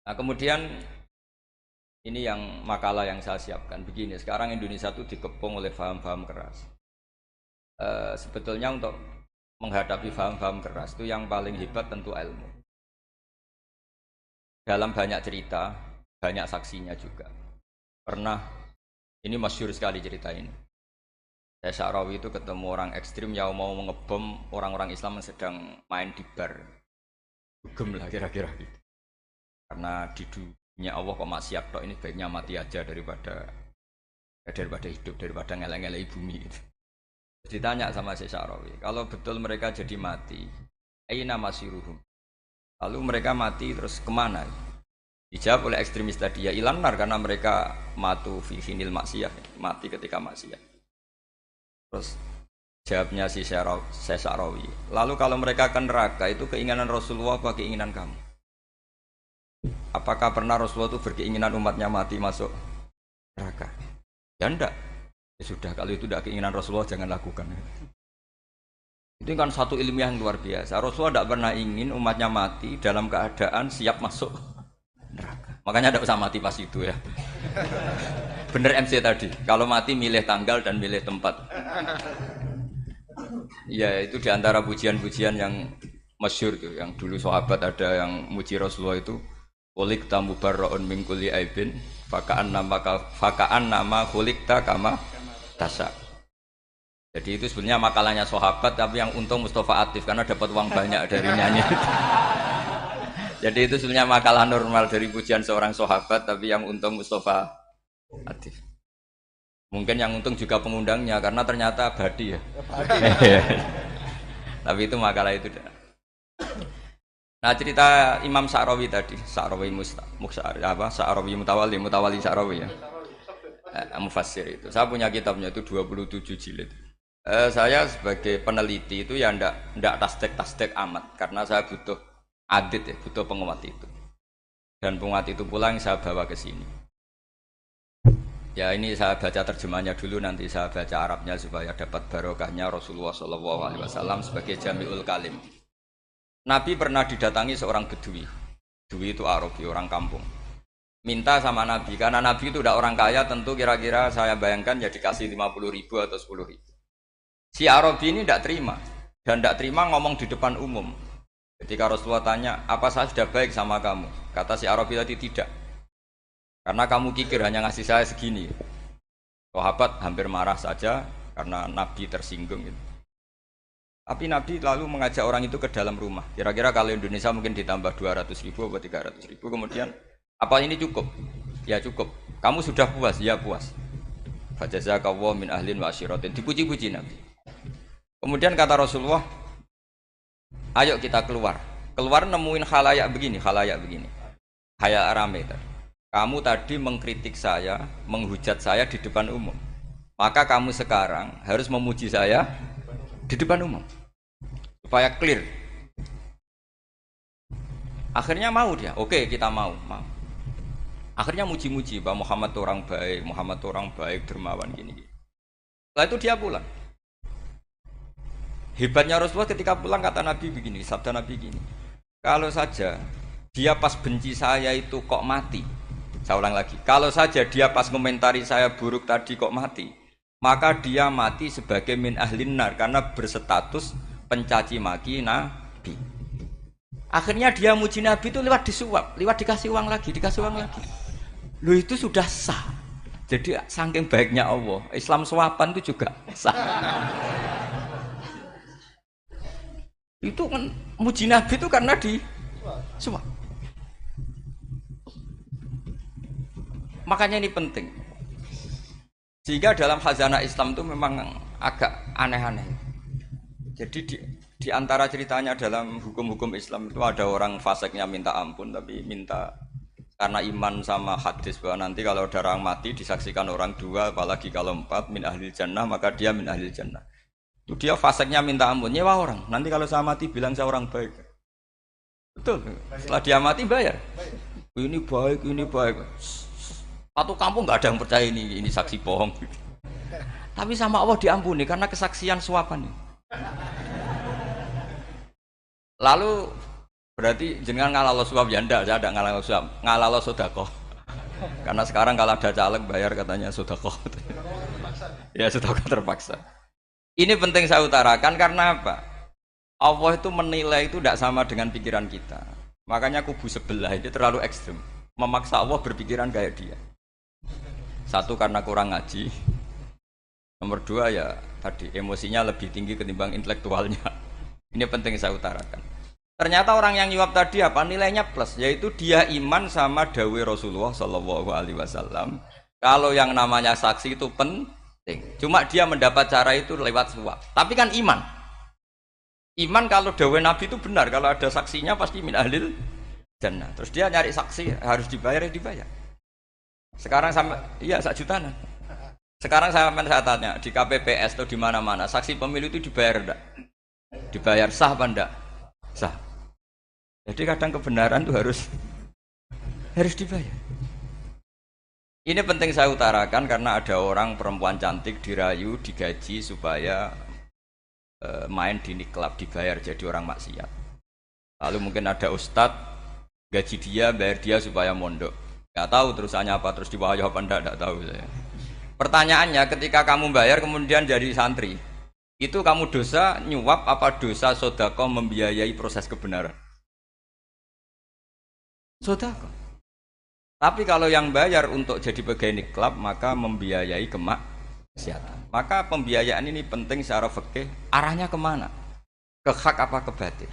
Nah, kemudian ini yang makalah yang saya siapkan begini. Sekarang Indonesia itu dikepung oleh paham-paham keras. Sebetulnya untuk menghadapi paham-paham keras itu yang paling hebat tentu ilmu. Dalam banyak cerita, banyak saksinya juga. Pernah, ini masyhur sekali cerita ini. Saya Sya'rawi itu ketemu orang ekstrim yang mau mengebom orang-orang Islam yang sedang main di bar. Dugem lah kira-kira gitu. Karena di dunia Allah kok maksiat tok, ini baiknya mati aja daripada hidup, daripada ngelek-ngelek bumi gitu. Ditanya sama Syekh Sya'rawi, kalau betul mereka jadi mati, aina masiruhum. Lalu mereka mati terus kemana? Dijawab oleh ekstremis tadi, ya ilanar, karena mereka matu fi finil maksiyah, mati ketika maksiat. Terus jawabnya si Syekh Sya'rawi, lalu kalau mereka ke neraka itu keinginan Rasulullah apa keinginan kamu? Apakah pernah Rasulullah itu berkeinginan umatnya mati masuk neraka? Ya enggak. Ya sudah, kalau itu tidak keinginan Rasulullah jangan lakukan. Itu kan satu ilmiah yang luar biasa. Rasulullah tidak pernah ingin umatnya mati dalam keadaan siap masuk neraka. Makanya tidak usah mati pas itu ya. Bener MC tadi. Kalau mati milih tanggal dan milih tempat. Ya itu diantara pujian-pujian yang masyhur tuh. Yang dulu sahabat ada yang muji Rasulullah itu. Kulik tamu barroon mingkuli aibin. Fakaan nama kulikta kama tasa. Jadi itu sebenarnya makalahnya sahabat, tapi yang untung Mustafa Atif karena dapat uang banyak dari nyanyi. Jadi itu sebenarnya makalah normal dari pujian seorang sahabat, tapi yang untung Mustafa Atif. Mungkin yang untung juga pengundangnya karena ternyata abadi ya. Tapi itu makalah itu. Nah cerita Imam Sya'rawi tadi, Sya'rawi Sya'rawi Mutawali Sya'rawi ya. Mufassir itu. Saya punya kitabnya itu 27 jilid. Saya sebagai peneliti itu ya ndak tasdek amat karena saya butuh adit ya, butuh penguat itu. Dan penguat itu pula yang saya bawa ke sini. Ya ini saya baca terjemahnya dulu, nanti saya baca Arabnya supaya dapat barokahnya Rasulullah SAW sebagai Jami'ul Kalim. Nabi pernah didatangi seorang bedui. Bedui itu Arabi, orang kampung. Minta sama Nabi, karena Nabi itu udah orang kaya, tentu kira-kira saya bayangkan ya dikasih 50.000 atau 10.000. Si Arabi ini tidak terima, dan tidak terima ngomong di depan umum. Ketika Rasulullah tanya, apa saya sudah baik sama kamu? Kata si Arabi tadi, tidak. Karena kamu kikir hanya ngasih saya segini. Sahabat hampir marah saja karena Nabi tersinggung gitu. Tapi Nabi lalu mengajak orang itu ke dalam rumah. Kira-kira kalau Indonesia mungkin ditambah 200.000 atau 300.000. Kemudian, apa ini cukup? Ya cukup. Kamu sudah puas? Ya puas. Fajazakallahu min ahlin wa asyiratin. Dipuji-puji Nabi. Kemudian kata Rasulullah, ayo kita keluar. Keluar nemuin khalayak begini. Khalayak rame tadi. Kamu tadi mengkritik saya, menghujat saya di depan umum. Maka kamu sekarang harus memuji saya di depan umum supaya clear. Akhirnya mau dia, oke kita mau. Akhirnya muji-muji bahwa Muhammad orang baik, dermawan gini. Setelah itu dia pulang. Hebatnya Rasulullah ketika pulang kata Nabi begini, sabda Nabi gini, kalau saja dia pas benci saya itu kok mati. Saya ulang lagi, kalau saja dia pas komentari saya buruk tadi kok mati, maka dia mati sebagai min ahlin nar karena berstatus pencaci maki Nabi. Akhirnya dia muji Nabi itu lewat disuap, lewat dikasih uang lagi. Loh itu sudah sah. Jadi saking baiknya Allah, Islam suapan itu juga sah. Itu kan muji Nabi itu karena disuap. Makanya ini penting. Sehingga dalam khazanah Islam itu memang agak aneh-aneh. Jadi di antara ceritanya dalam hukum-hukum Islam itu ada orang fasiknya minta ampun, tapi minta karena iman sama hadis bahwa nanti kalau ada orang mati disaksikan orang dua, apalagi kalau 4 min ahlil jannah, maka dia min ahlil jannah. Itu dia fasiknya minta ampun, nyewa orang. Nanti kalau saya mati bilang saya orang baik. Betul. Setelah dia mati bayar. Ini baik. Satu kampung nggak ada yang percaya ini saksi bohong. Tapi sama Allah diampuni karena kesaksian suapan ini. Lalu Berarti jenengan ngalalo suap ya ndak, saya ada ngalalo suap, ngalalo sedekah. Karena sekarang kalau ada caleg bayar katanya sedekah. Ya sedekah terpaksa. Ini penting saya utarakan karena apa? Allah itu menilai itu tidak sama dengan pikiran kita. Makanya kubu sebelah ini terlalu ekstrem. Memaksa Allah berpikiran kayak dia. Satu karena kurang ngaji. Nomor dua ya tadi emosinya lebih tinggi ketimbang intelektualnya. Ini penting saya utarakan. Ternyata orang yang nyuap tadi apa nilainya plus, yaitu dia iman sama dawai Rasulullah Shallallahu Alaihi Wasallam. Kalau yang namanya saksi itu penting, cuma dia mendapat cara itu lewat suap. Tapi kan iman, iman kalau dawai Nabi itu benar, kalau ada saksinya pasti min ahlil jannah. Terus dia nyari saksi harus dibayar ya dibayar. Sekarang sama, iya 1 juta. Sekarang saya tanya di KPPS atau di mana-mana saksi pemilu itu dibayar enggak? Dibayar sah apa enggak? Sah. Jadi kadang kebenaran itu harus dibayar. Ini penting saya utarakan karena ada orang perempuan cantik dirayu, digaji supaya main di niklab dibayar jadi orang maksiat. Lalu mungkin ada ustadz gaji dia, bayar dia supaya mondok. Gak tahu terusannya apa, terus diwayah apa enggak tahu saya. Pertanyaannya ketika kamu bayar kemudian jadi santri, itu kamu dosa nyuap apa dosa sodako membiayai proses kebenaran? Sodako. Tapi kalau yang bayar untuk jadi pegawai niklab maka membiayai kemaksiatan. Maka pembiayaan ini penting secara fikih. Arahnya kemana? Ke hak apa ke batil?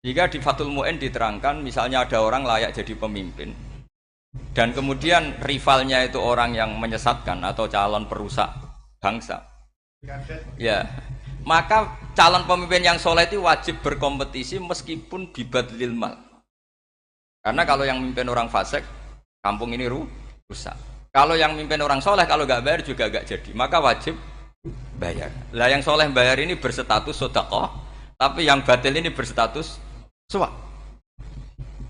Jika di Fathul Mu'in diterangkan misalnya ada orang layak jadi pemimpin dan kemudian rivalnya itu orang yang menyesatkan atau calon perusak bangsa, ya maka calon pemimpin yang soleh itu wajib berkompetisi meskipun bibadlil mal. Karena kalau yang mimpin orang fasik, kampung ini rusak. Kalau yang mimpin orang soleh, kalau nggak bayar juga nggak jadi. Maka wajib bayar. Lah yang soleh bayar ini berstatus sedekah, tapi yang batil ini berstatus suap.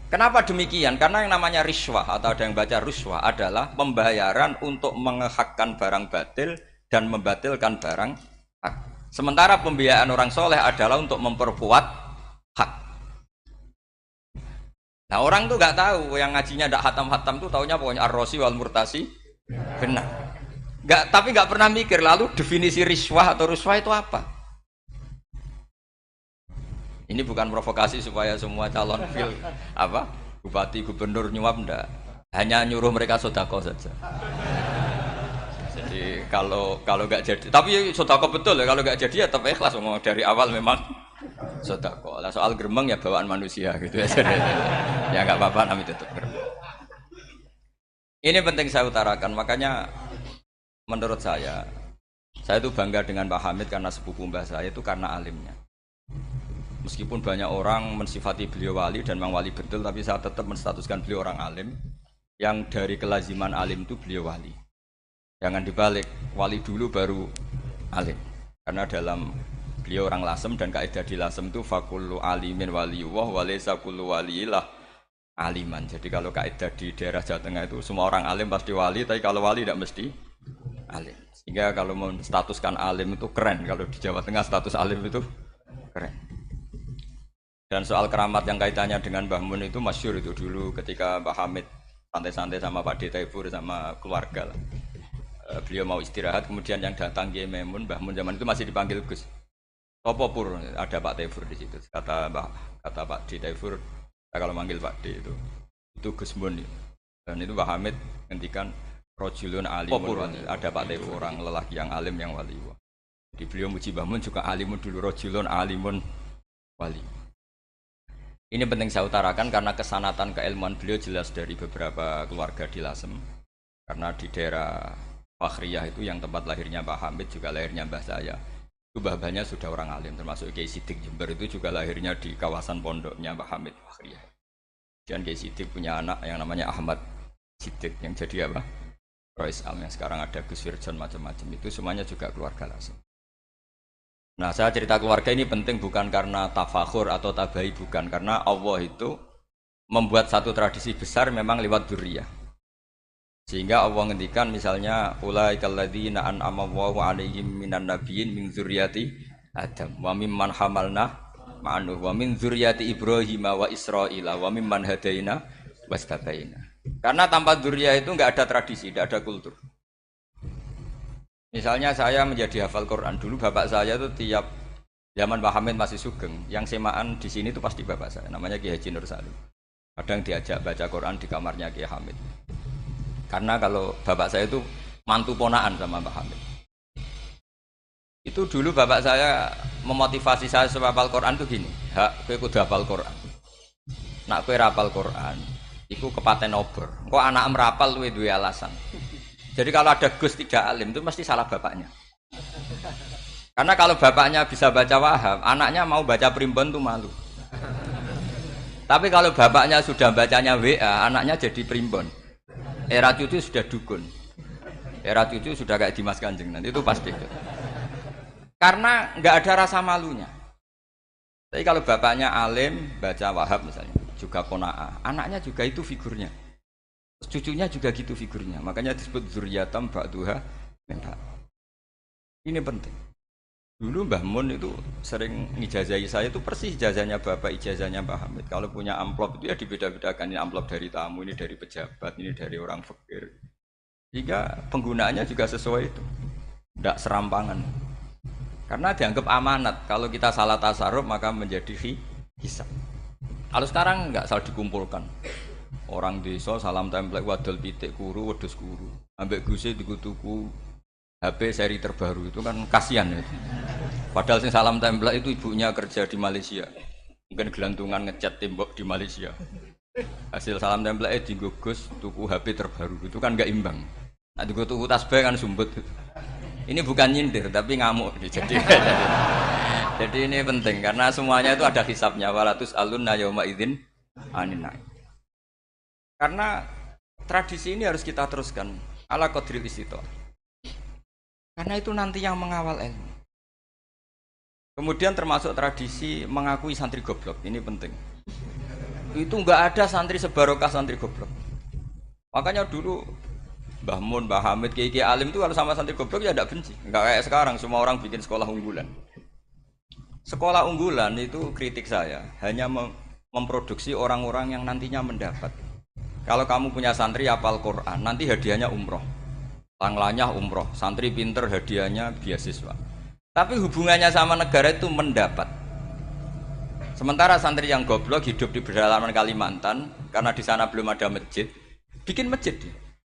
Kenapa demikian? Karena yang namanya riswah atau ada yang baca ruswah adalah pembayaran untuk mengehakkan barang batil dan membatilkan barang hak. Sementara pembiayaan orang soleh adalah untuk memperkuat hak. Nah orang tuh nggak tahu, yang ngajinya ndak hatam-hatam tuh taunya pokoknya ar-rosi wal murtasi benar. Tapi nggak pernah mikir lalu definisi riswah atau ruswah itu apa? Ini bukan provokasi supaya semua calon bupati gubernur nyuap ndak, hanya nyuruh mereka sodako saja. Jadi kalau nggak jadi, tapi sodako betul ya, kalau nggak jadi ya tetap ikhlas dari awal memang sodako. Lah soal gremeng ya bawaan manusia gitu ya. Ya nggak apa-apa namanya tetap gremeng. Ini penting saya utarakan, makanya menurut saya itu bangga dengan Pak Hamid karena sepupu mbah saya itu karena alimnya. Meskipun banyak orang mensifati beliau wali dan memang wali betul, tapi saya tetap menstatuskan beliau orang alim yang dari kelaziman alim itu beliau wali. Jangan dibalik, wali dulu baru alim. Karena dalam beliau orang Lasem dan kaidah di Lasem itu fakullu alimin waliyullah walaysa kullu waliyillah aliman. Jadi kalau kaidah di daerah Jawa Tengah itu semua orang alim pasti wali, tapi kalau wali tidak mesti alim. Sehingga kalau menstatuskan alim itu keren, kalau di Jawa Tengah status alim itu keren. Dan soal keramat yang kaitannya dengan Mbah Mun itu masyhur itu dulu ketika Mbah Hamid santai-santai sama Pak D. Taifur sama keluarga lah. Beliau mau istirahat, kemudian yang datang Kiai Maimun, Mbah Mun zaman itu masih dipanggil Gus. Topo pur, ada Pak Taifur di situ. Kata Pak D. Taifur, kalau manggil Pak D itu Gus Mun. Dan itu Mbah Hamid ngendikan rojulun alimun, ada Pak Taifur orang lelaki yang alim yang wali. Di beliau muji Mbah Mun juga alimun dulu, rojulun alimun wali. Ini penting saya utarakan karena kesanatan keilmuan beliau jelas dari beberapa keluarga di Lasem. Karena di daerah Fakhriyah itu yang tempat lahirnya Pak Hamid juga lahirnya mbah saya. Itu mbah-mbahnya sudah orang alim, termasuk Kiai Sidik Jember itu juga lahirnya di kawasan pondoknya Pak Hamid Fakhriyah. Dan Kiai Sidik punya anak yang namanya Ahmad Sidik yang jadi apa? Rois Am yang sekarang ada Gus Wirjon macam-macam itu semuanya juga keluarga Lasem. Nah saya cerita keluarga ini penting bukan karena tafakhur atau tabai, bukan, karena Allah itu membuat satu tradisi besar memang lewat dzurriyyah. Sehingga Allah ngendikan misalnya ulaikal ladzina an'ama Allahu 'alaihim minan nabiyyin min dzurriyyati Adam wa mimman hamalna ma'nuh wa min dzurriyyati Ibrahim wa Israila wa mimman hadaina wastabaina. Karena tanpa dzurriyyah itu enggak ada tradisi, enggak ada kultur. Misalnya saya menjadi hafal Quran dulu, bapak saya itu tiap zaman Pak Hamid masih sugeng, yang semaan di sini itu pasti bapak saya, namanya Ki Haji Nur Salim. Kadang diajak baca Quran di kamarnya Ki Hamid. Karena kalau bapak saya itu mantu ponaan sama Pak Hamid. Itu dulu bapak saya memotivasi saya supaya hafal Quran itu gini, hak kowe kudu hafal Quran. Nak kowe rapal Quran, iku kepaten obor. Kok anak merapal luwe duwe alasan. Jadi kalau ada Gus tidak alim itu mesti salah bapaknya. Karena kalau bapaknya bisa baca Wahab, anaknya mau baca primbon tuh malu. Tapi kalau bapaknya sudah bacanya WA, anaknya jadi primbon. Era cucu sudah dukun. Era cucu sudah kayak Dimas Kanjeng, nanti itu pasti. Karena nggak ada rasa malunya. Tapi kalau bapaknya alim, baca Wahab misalnya, juga qanaah, anaknya juga itu figurnya. Cucunya juga gitu figurnya. Makanya disebut dzurriyatam ba'duha min ba'd. Ini penting. Dulu Mbah Mun itu sering ngijazahi saya, itu persis ijazahnya bapak, ijazahnya Mbah Hamid. Kalau punya amplop itu ya dibeda-bedakan, ini amplop dari tamu, ini dari pejabat, ini dari orang fakir. Sehingga penggunaannya juga sesuai itu, tidak serampangan. Karena dianggap amanat, kalau kita salah tasarruf maka menjadi hisab. Kalau sekarang enggak, salah dikumpulkan. Orang desa salam template wadol pitik kuru, wedhus kuru. Ambek guse dikutuku HP seri terbaru, itu kan kasihan ya. Padahal sing salam template itu ibunya kerja di Malaysia. Mungkin gelantungan ngecat tembok di Malaysia. Hasil salam template digugus tuku HP terbaru, itu kan enggak imbang. Nah tuku tasbih kan sumbut. Ini bukan nyindir tapi ngamuk. Jadi ini penting karena semuanya itu ada hisabnya. Walatus alun nayauma idzin anin naim. Karena tradisi ini harus kita teruskan ala qadril istithaq. Karena itu nanti yang mengawal ilmu. Kemudian termasuk tradisi mengakui santri goblok, ini penting. Itu enggak ada santri sebarokah santri goblok. Makanya dulu Mbah Mun, Mbah Hamid, Kiai alim itu kalau sama santri goblok ya tidak benci. Enggak kayak sekarang semua orang bikin sekolah unggulan. Sekolah unggulan itu kritik saya hanya memproduksi orang-orang yang nantinya mendapat. Kalau kamu punya santri hafal Quran, nanti hadiahnya umroh. Langlanya umroh, santri pinter hadiahnya beasiswa. Tapi hubungannya sama negara itu mendapat. Sementara santri yang goblok hidup di pedalaman Kalimantan karena di sana belum ada masjid, bikin masjid.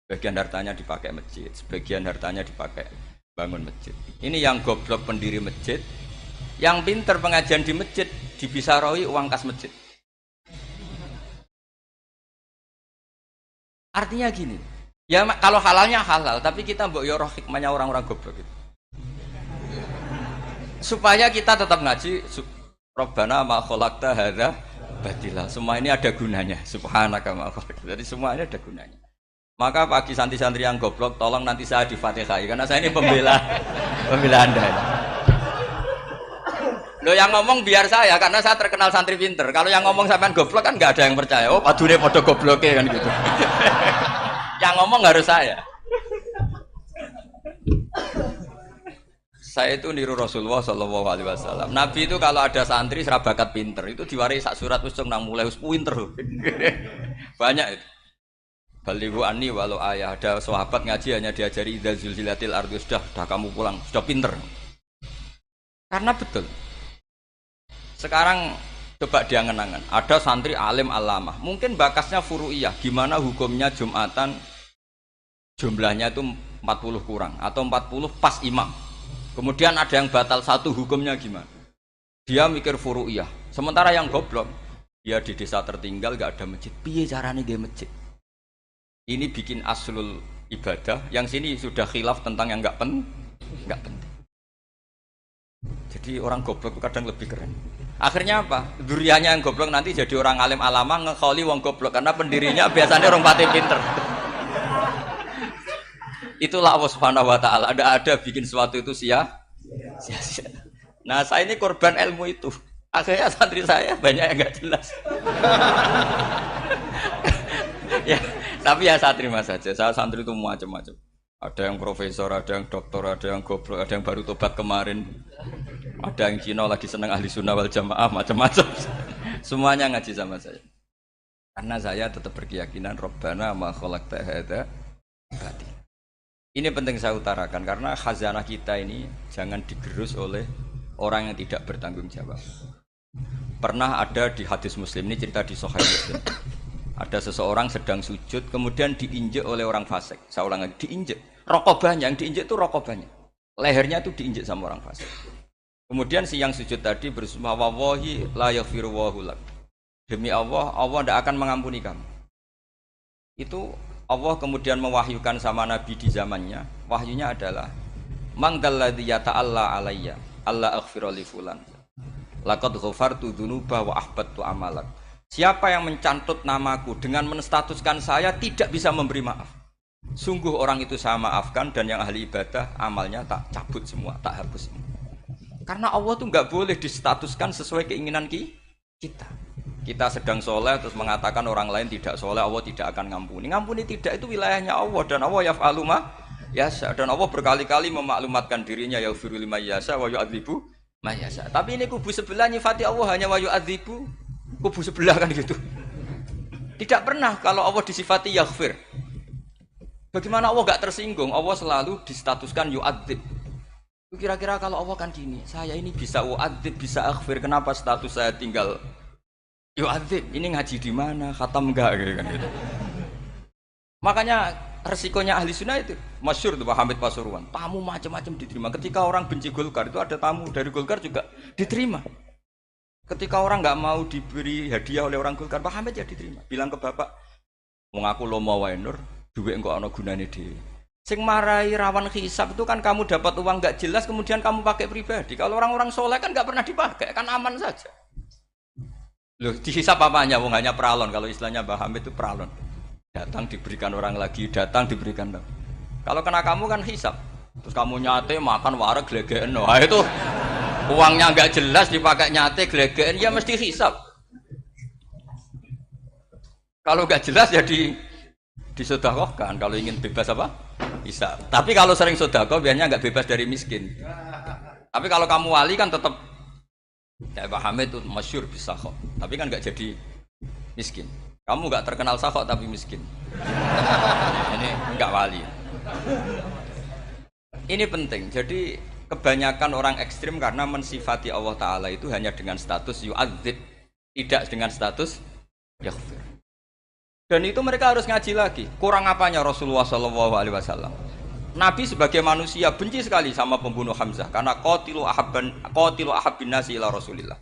Sebagian hartanya dipakai masjid, sebagian hartanya dipakai bangun masjid. Ini yang goblok pendiri masjid, yang pinter pengajian di masjid dibisaroi uang kas masjid. Artinya gini, ya kalau halalnya halal, tapi kita mbok yo roh hikmahnya orang-orang goblok itu. Supaya kita tetap ngaji, Rabbana ma khalaqta hadza batila. Semua ini ada gunanya. Subhanaka ma khalaqta. Jadi semua ini ada gunanya. Maka bagi santri-santri yang goblok, tolong nanti saya di-Fatihai karena saya ini pembela Anda. Lo yang ngomong biar saya karena saya terkenal santri pinter. Kalau yang ngomong sampean goblok kan nggak ada yang percaya. Oh, padune padha gobloke kan gitu. Yang ngomong harus saya. Saya itu niru Rasulullah Shallallahu Alaihi Wasallam. Nabi itu kalau ada santri serabakat pinter itu diwaris sak surat usung nang mulai pinter. Banyak itu. Balighu anni walau ayah, ada sahabat ngaji hanya diajari idza zulzilatil ardu, sudah kamu pulang, sudah pinter. Karena betul. Sekarang coba diangen-angen, ada santri alim alamah, mungkin bakasnya furu'iyah, gimana hukumnya Jumatan jumlahnya itu 40 kurang atau 40 pas imam. Kemudian ada yang batal satu, hukumnya gimana? Dia mikir furu'iyah. Sementara yang goblok, dia di desa tertinggal gak ada masjid. Piye caranya dia masjid? Ini bikin aslul ibadah, yang sini sudah khilaf tentang yang nggak penting. Jadi orang goblok itu kadang lebih keren. Akhirnya apa? Duriannya yang goblok nanti jadi orang alim alama ngekholi wong goblok karena pendirinya biasanya orang pati pinter. Itulah Allah Subhanahu wa taala. Ada bikin sesuatu itu sia-sia. Nah, saya ini korban ilmu itu. Akhirnya santri saya banyak yang nggak jelas. Ya. Tapi ya saya terima saja, saya santri itu macam-macam. Ada yang profesor, ada yang doktor, ada yang goblok, ada yang baru tobat kemarin. Ada yang Cina lagi seneng ahli sunnah wal jamaah macam-macam. Semuanya ngaji sama saya. Karena saya tetap berkeyakinan Rabbana ma khalaqta hadza batil. Ini penting saya utarakan karena khazanah kita ini jangan digerus oleh orang yang tidak bertanggung jawab. Pernah ada di hadis Muslim, ini cerita di Sahih Muslim. Ada seseorang sedang sujud kemudian diinjek oleh orang fasik. Saya ulang lagi, diinjek. Rokobahnya yang diinjek itu rokobahnya. Lehernya itu diinjek sama orang fasik. Kemudian si yang sujud tadi bersumpah wallahi la yaghfiru wallahu lak. Demi Allah, Allah tidak akan mengampuni kamu. Itu Allah kemudian mewahyukan sama Nabi di zamannya. Wahyunya adalah mangdalladzi yata'alla alayya alla aghfira li fulan. Laqad ghafartu dzunuba wa ahbattu amalak. Siapa yang mencantut namaku dengan menstatuskan saya tidak bisa memberi maaf. Sungguh orang itu saya maafkan dan yang ahli ibadah amalnya tak cabut semua, tak hapus semua. Karena Allah tuh nggak boleh distatuskan sesuai keinginan kita. Kita sedang soleh terus mengatakan orang lain tidak soleh, Allah tidak akan ngampuni. Ngampuni tidak, itu wilayahnya Allah dan Allah yaf'alu ma yasha. Dan Allah berkali-kali memaklumatkan dirinya yaghfiru liman yasha wa yu'adzibu ma yasha. Tapi ini kubu sebelah nyifati Allah hanya wa yu'adzibu, kubu sebelah kan gitu. Tidak pernah kalau Allah disifati yaghfir. Bagaimana Allah gak tersinggung? Allah selalu distatuskan yu'adzib. Kira-kira kalau Allah kan gini, saya ini bisa u'adzib, bisa aghfir, kenapa status saya tinggal yu'adzib? Ini ngaji di mana? Khatam enggak kan gitu. Makanya resikonya ahli sunnah itu masyhur tuh Pak Hamid Pasuruan. Tamu macam-macam diterima. Ketika orang benci Golkar itu ada tamu dari Golkar juga diterima. Ketika orang nggak mau diberi hadiah oleh orang Golkar, Pak Hamid ya diterima. Bilang ke bapak, mengaku lomo wae nur, duit engko ana gunane dhewe. Sing marai rawan hisab itu kan kamu dapat uang nggak jelas kemudian kamu pakai pribadi. Kalau orang-orang soleh kan nggak pernah dipakai, kan aman saja. Loh, dihisab apanya? Wong hanya pralon. Kalau istilahnya Mbah Hamid itu pralon. Datang diberikan orang lagi, datang diberikan lagi. Kalau kena kamu kan hisab. Terus kamu nyate makan wareg glegeken. Wah itu uangnya nggak jelas dipakai nyate glegeken, ya mesti hisab. Kalau nggak jelas ya disedekahkan. Kalau ingin bebas apa? Hisab. Tapi kalau sering sedekah biasanya nggak bebas dari miskin. Tapi kalau kamu wali kan tetap ya Pak Hamid itu masyhur bisa kok. Tapi kan nggak jadi miskin. Kamu nggak terkenal sakok tapi miskin. Ini nggak wali. Ini penting. Jadi kebanyakan orang ekstrim karena mensifati Allah Ta'ala itu hanya dengan status yu'adzib, tidak dengan status yaghfir. Dan itu mereka harus ngaji lagi. Kurang apanya Rasulullah SAW? Nabi sebagai manusia benci sekali sama pembunuh Hamzah karena qatilu ahabbin nasi ila Rasulillah.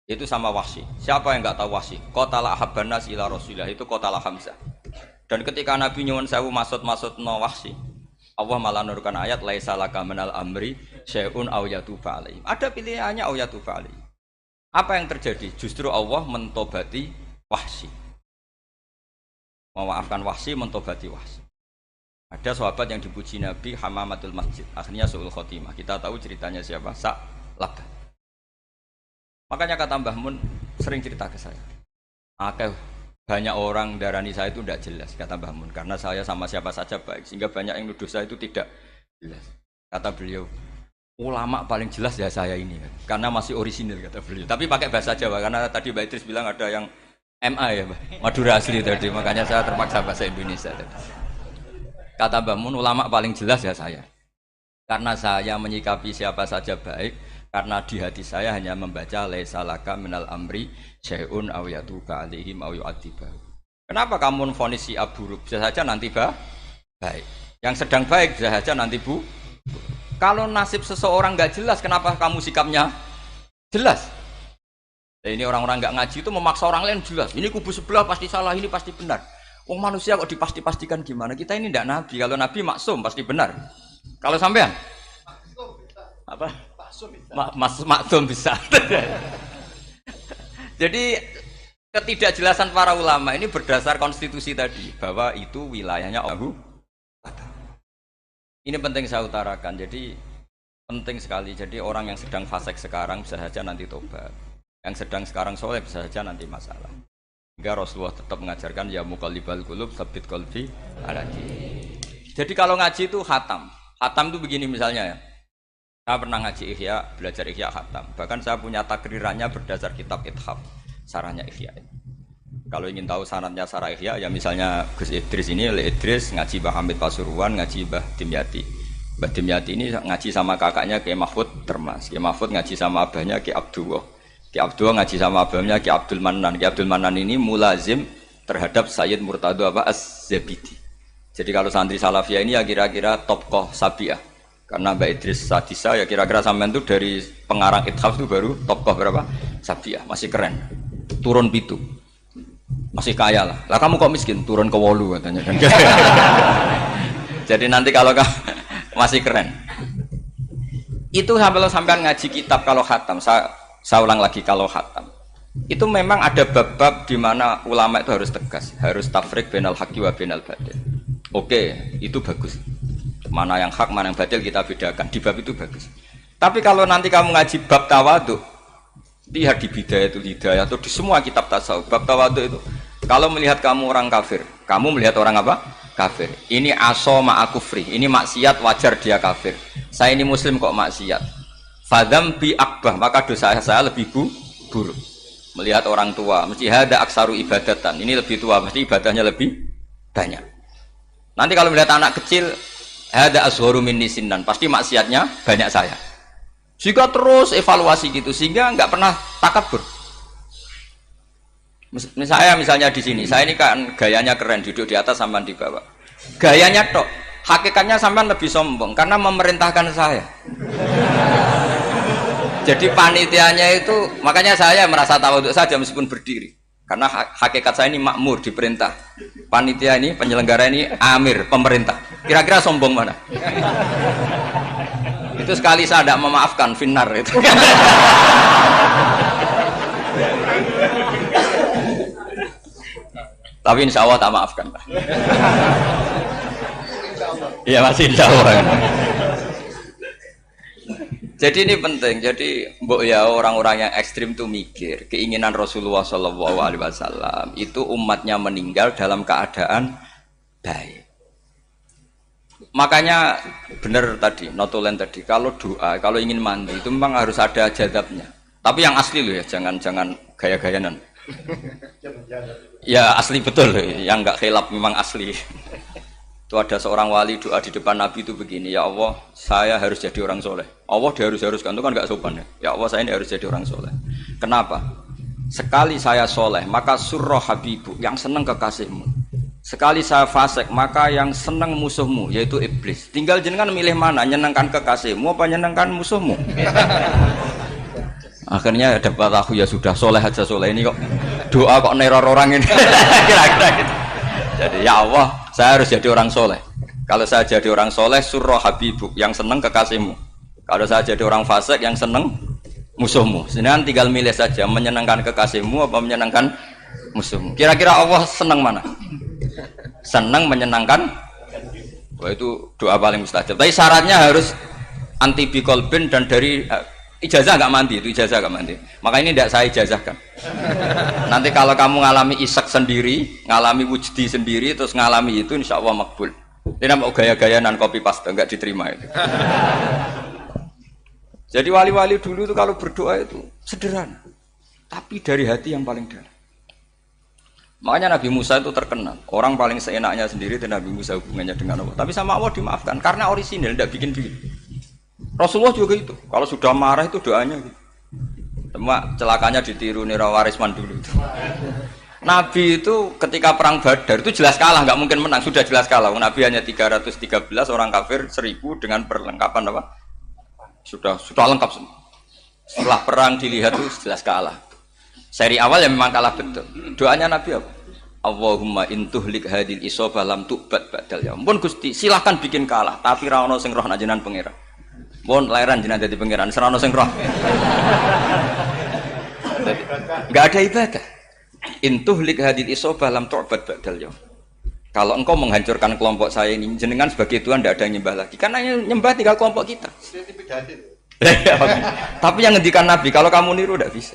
Itu sama Wahsy. Siapa yang enggak tahu Wahsy? Qatala ahabban nasi ila Rasulillah, itu qatala Hamzah. Dan ketika Nabi nyuwun sewu maksud-maksudno Wahsy, Allah malah nurunkan ayat laisa laka minal amri syai'un aw yatuba alaihim. Ada pilihannya aw yatuba alaihim. Apa yang terjadi? Justru Allah mentobati Wahsy. Memaafkan Wahsy, mentobati Wahsy. Ada sahabat yang dipuji Nabi Hamamatul Masjid, akhirnya su'ul khotimah. Kita tahu ceritanya siapa? Sa'labah. Makanya kata Mbah Mun sering cerita ke saya. Banyak orang darani saya itu tidak jelas, kata Mbah Mun, karena saya sama siapa saja baik, sehingga banyak yang nuduh saya itu tidak jelas. Kata beliau, ulama paling jelas ya saya ini, karena masih orisinil, kata beliau. Tapi pakai bahasa Jawa, karena tadi Mbak Idris bilang ada yang MA ya, Madura asli tadi, makanya saya terpaksa bahasa Indonesia tadi. Kata Mbah Mun, ulama paling jelas ya saya, karena saya menyikapi siapa saja baik. Karena di hati saya hanya membaca laisa laka minal amri syai'un aw yatuba alaihim aw yu'adzibahu. Kenapa kamu vonis si buruk? Bisa saja nanti baik. Yang sedang baik bisa saja nanti bu. Kalau nasib seseorang nggak jelas, kenapa kamu sikapnya jelas? Nah, ini orang-orang nggak ngaji itu memaksa orang lain jelas. Ini kubu sebelah pasti salah, ini pasti benar. Wong manusia kok dipasti-pastikan gimana? Kita ini tidak nabi. Kalau nabi maksum pasti benar. Kalau sampean apa? Maksum bisa. Jadi ketidakjelasan para ulama ini berdasar konstitusi tadi bahwa itu wilayahnya Allah. Ini penting saya utarakan. Jadi penting sekali. Jadi orang yang sedang fasik sekarang bisa saja nanti tobat. Yang sedang sekarang soleh bisa saja nanti masalah. Hingga Rasulullah tetap mengajarkan ya muqallibal qulub tsabbit qalbi ala dinik. Jadi kalau ngaji itu khatam. Khatam itu begini misalnya ya. Saya pernah ngaji Ihya, belajar Ihya khatam. Bahkan saya punya takrirannya berdasar kitab Ithaf, sarahnya Ihya. Kalau ingin tahu sanadnya sarah Ihya, ya misalnya Gus Idris ini, oleh Idris ngaji Mbah Hamid Pasuruan, ngaji Mbah Dimyati. Mbah Dimyati ini ngaji sama kakaknya Kiai Mahfud Termas. Kiai Mahfud ngaji sama abahnya Kiai Abdullah. Kiai Abdullah ngaji sama abahnya Kiai Abdul Manan. Kiai Abdul Manan ini mulazim terhadap Sayyid Murtado Az-Zabidi. Jadi kalau santri Salafiyah ini ya kira-kira topkoh Sabiah. Karena Mbak Idris Sadisa ya kira-kira sampean itu dari pengarang Ithaf itu baru topkoh berapa? Sabiah, masih keren. Turun pitu. Masih kaya lah. Lah kamu kok miskin? Turun ke wolu katanya kan. Jadi nanti kalau kamu masih keren. Itu sampean ngaji kitab kalau khatam. Saya ulang lagi kalau khatam. Itu memang ada bab-bab di mana ulama itu harus tegas, harus tafriq bainal haqqi wa bainal batil. Oke, itu bagus. Mana yang hak, mana yang batil kita bedakan. Di bab itu bagus. Tapi kalau nanti kamu ngaji bab tawadhu, lihat di Bidayatul Hidayah atau di semua kitab tasawuf, bab tawadhu itu, kalau melihat kamu orang kafir, kamu melihat orang apa? Kafir. Ini aso ma'akufri, ini maksiat wajar dia kafir. Saya ini muslim kok maksiat. Fadam bi akbah, maka dosa saya lebih buruk. Melihat orang tua, mesti hada aksaru ibadatan, ini lebih tua, mesti ibadahnya lebih banyak. Nanti kalau melihat anak kecil, hada azharu minni sinnan, pasti maksiatnya banyak saya. Jika terus evaluasi gitu, sehingga nggak pernah takabur. Misalnya di sini, saya ini kan gayanya keren, duduk di atas sampai di bawah. Gayanya tok, hakikatnya sampai lebih sombong karena memerintahkan saya. Jadi panitianya itu, makanya saya merasa tawadhu saja meskipun berdiri. Karena hakikat saya ini makmur, diperintah. Panitia ini, penyelenggara ini amir, pemerintah. Kira-kira sombong mana? Itu sekali saya tidak memaafkan, finnar itu. Tapi insya Allah tak maafkan. Iya masih insya Allah. Jadi ini penting. Jadi mbok ya orang-orang yang ekstrim itu mikir keinginan Rasulullah SAW itu umatnya meninggal dalam keadaan baik. Makanya benar tadi, notulen tadi. Kalau doa, kalau ingin mandi itu memang harus ada jadabnya. Tapi yang asli loh ya, jangan gaya-gayanan. Ya asli betul, yang nggak khilaf memang asli. Itu ada seorang wali doa di depan Nabi itu begini, ya Allah saya harus jadi orang soleh. Allah diharuskan itu kan nggak sopan ya. Ya Allah saya ini harus jadi orang soleh. Kenapa? Sekali saya soleh maka surroh habibu, yang senang kekasihmu. Sekali saya fasik maka yang senang musuhmu, yaitu iblis. Tinggal jenengan milih mana, nyenangkan kekasihmu apa nyenangkan musuhmu. Akhirnya dapat aku ya sudah soleh aja, soleh ini kok doa kok neror orang ini. Kira-kira gitu. Jadi ya Allah saya harus jadi orang soleh. Kalau saya jadi orang soleh surroh habibuk, yang seneng kekasihmu. Kalau saya jadi orang fasik yang seneng musuhmu. Sedangkan tinggal milih saja, menyenangkan kekasihmu apa menyenangkan musuhmu. Kira-kira Allah seneng mana? Seneng menyenangkan. Wah itu doa paling mustajab. Tapi syaratnya harus anti bikolbin dan dari ijazah nggak mandi, itu ijazah nggak mandi. Maka ini tidak saya ijazahkan. Nanti kalau kamu ngalami isak sendiri, ngalami wujdi sendiri, terus ngalami itu, insya Allah makbul. Ini mau gaya-gayanan copy paste, nggak diterima itu. Jadi wali-wali dulu itu kalau berdoa itu sederhana, tapi dari hati yang paling dalam. Makanya Nabi Musa itu terkenal, orang paling seenaknya sendiri dan Nabi Musa hubungannya dengan Allah. Tapi sama Allah dimaafkan karena orisinil, tidak bikin-bikin. Rasulullah juga itu, kalau sudah marah itu doanya gitu. Cuma celakanya ditiru Nira Warisman dulu itu. Nabi itu ketika perang Badar itu jelas kalah, nggak mungkin menang, sudah jelas kalah. Nabi hanya 313, orang kafir 1000 dengan perlengkapan apa? Sudah lengkap semua. Setelah perang dilihat itu jelas kalah. Seri awal ya memang kalah betul. Doanya Nabi apa? Allahumma intuhlik hadil isobah lam tu'bad ba'dal yaum. Pun Gusti silahkan bikin kalah, tapi ra ono sing roh najenan pangeran. Pun lahiran jenengan dadi pangeran, serana sing roh. Enggak ada ibadah. Intuhlik hadil isobah lam tu'bad ba'dal yaum. Kalau engkau menghancurkan kelompok saya ini, jenengan sebagai Tuhan tidak ada yang nyembah lagi. Karena yang nyembah tinggal kelompok kita. Tapi yang ngendikan Nabi, kalau kamu niru tidak bisa.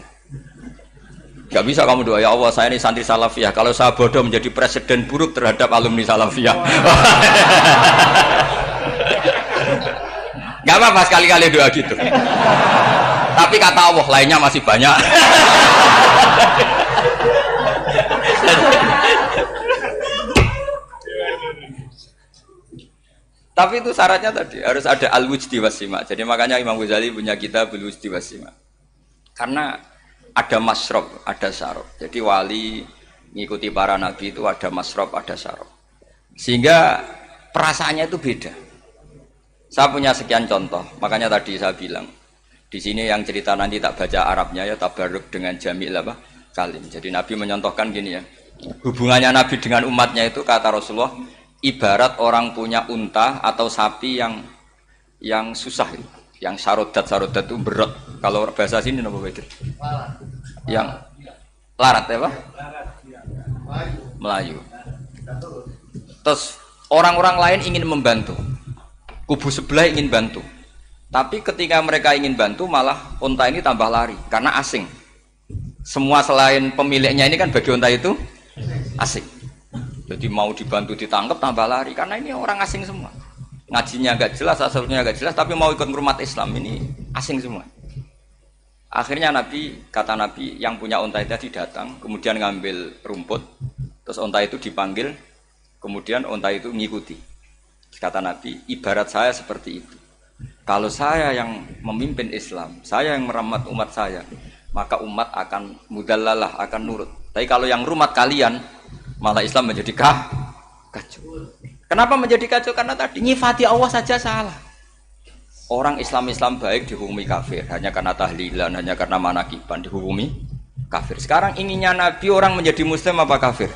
Gak bisa kamu doa, ya Allah saya ini santri Salafiyah, kalau saya bodoh menjadi presiden buruk terhadap alumni Salafiyah. Gak apa-apa sekali-kali doa gitu. Tapi kata Allah lainnya masih banyak. Tapi itu syaratnya tadi harus ada al-wujdi wasima. Jadi makanya Imam Ghazali punya kitab al-wujdi wasima. Karena ada masrob, ada syarab. Jadi wali ngikuti para nabi itu ada masrob, ada syarab. Sehingga perasaannya itu beda. Saya punya sekian contoh. Makanya tadi saya bilang di sini yang cerita nanti tak baca Arabnya ya tabarruk dengan jamil apa kalim. Jadi Nabi menyontohkan gini ya. Hubungannya Nabi dengan umatnya itu kata Rasulullah ibarat orang punya unta atau sapi yang susah, yang sarodat itu berat. Kalau bahasa sini apa begitu? Yang larat ya Pak? Melayu. Terus orang-orang lain ingin membantu, kubu sebelah ingin bantu. Tapi ketika mereka ingin bantu malah unta ini tambah lari karena asing. Semua selain pemiliknya ini kan bagi unta itu asing. Jadi mau dibantu ditangkap tambah lari karena ini orang asing semua. Ngajinya agak jelas, asalnya agak jelas, tapi mau ikut ngurmat Islam ini asing semua. Akhirnya kata Nabi yang punya unta itu tadi datang, kemudian ngambil rumput, terus unta itu dipanggil, kemudian unta itu ngikuti. Kata Nabi, ibarat saya seperti itu. Kalau saya yang memimpin Islam, saya yang merawat umat saya, maka umat akan mudallalah, akan nurut. Tapi kalau yang rumat kalian, malah Islam menjadi kacau. Kenapa menjadi kacau? Karena tadi nyifati Allah saja salah. Orang Islam baik dihukumi kafir hanya karena tahlilan, hanya karena manakiban dihukumi kafir. Sekarang inginnya Nabi orang menjadi muslim apa kafir?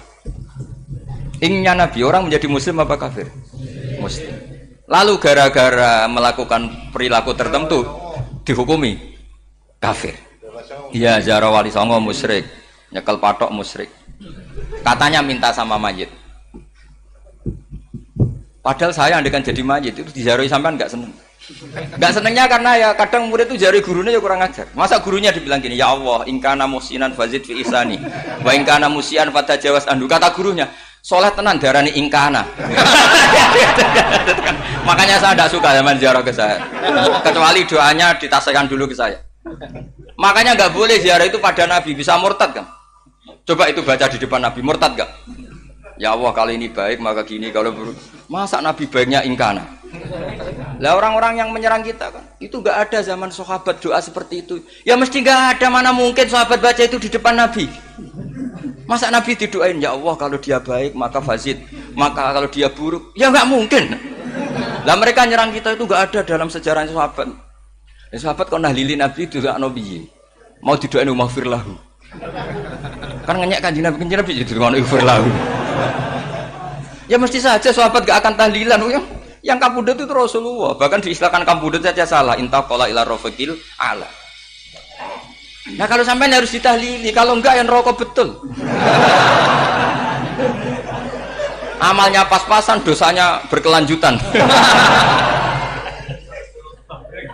Inginnya Nabi orang menjadi muslim apa kafir? Muslim. Lalu gara-gara melakukan perilaku tertentu dihukumi kafir. Iya, ziarah wali songo musyrik, nyekel patok musyrik. Katanya minta sama mayit. Padahal saya andekan jadi mayit itu diziarahi sampean enggak seneng. Enggak senengnya karena ya kadang murid itu ziarahi gurunya ya kurang ajar. Masa gurunya dibilang gini, "Ya Allah, in kana musinan fazid fi ihsani, wa in kana musian fatajawaz anhu." Kata gurunya, "Soleh tenan darani in kana." Makanya saya tidak suka zaman ziarah ke saya. Kecuali doanya ditasihkan dulu ke saya. Makanya enggak boleh ziarah itu pada Nabi, bisa murtad kan? Coba itu baca di depan Nabi, murtad gak? Ya Allah kali ini baik maka gini, kalau buruk masa Nabi baiknya ingkana. Lah orang-orang yang menyerang kita kan itu gak ada zaman sahabat doa seperti itu. Ya mesti gak ada, mana mungkin sahabat baca itu di depan Nabi. Masa Nabi didoain ya Allah kalau dia baik maka fazid, maka kalau dia buruk ya gak mungkin. Lah mereka nyerang kita itu gak ada dalam sejarah sahabat. Ya, sahabat kok nahlili Nabi itu gak nabi. Mau didoain maghfir lahu. Kan ngenyek kanjeng Nabi jadi ngono ighfir lahu. Ya mesti saja sahabat gak akan tahlilan yang kabudut itu Rasulullah. Bahkan diistilahkan kabudut saja salah. Intaqala ila rafiqil ala. Nah kalau sampai harus ditahlili, kalau enggak yang rokok betul. Amalnya pas-pasan, dosanya berkelanjutan.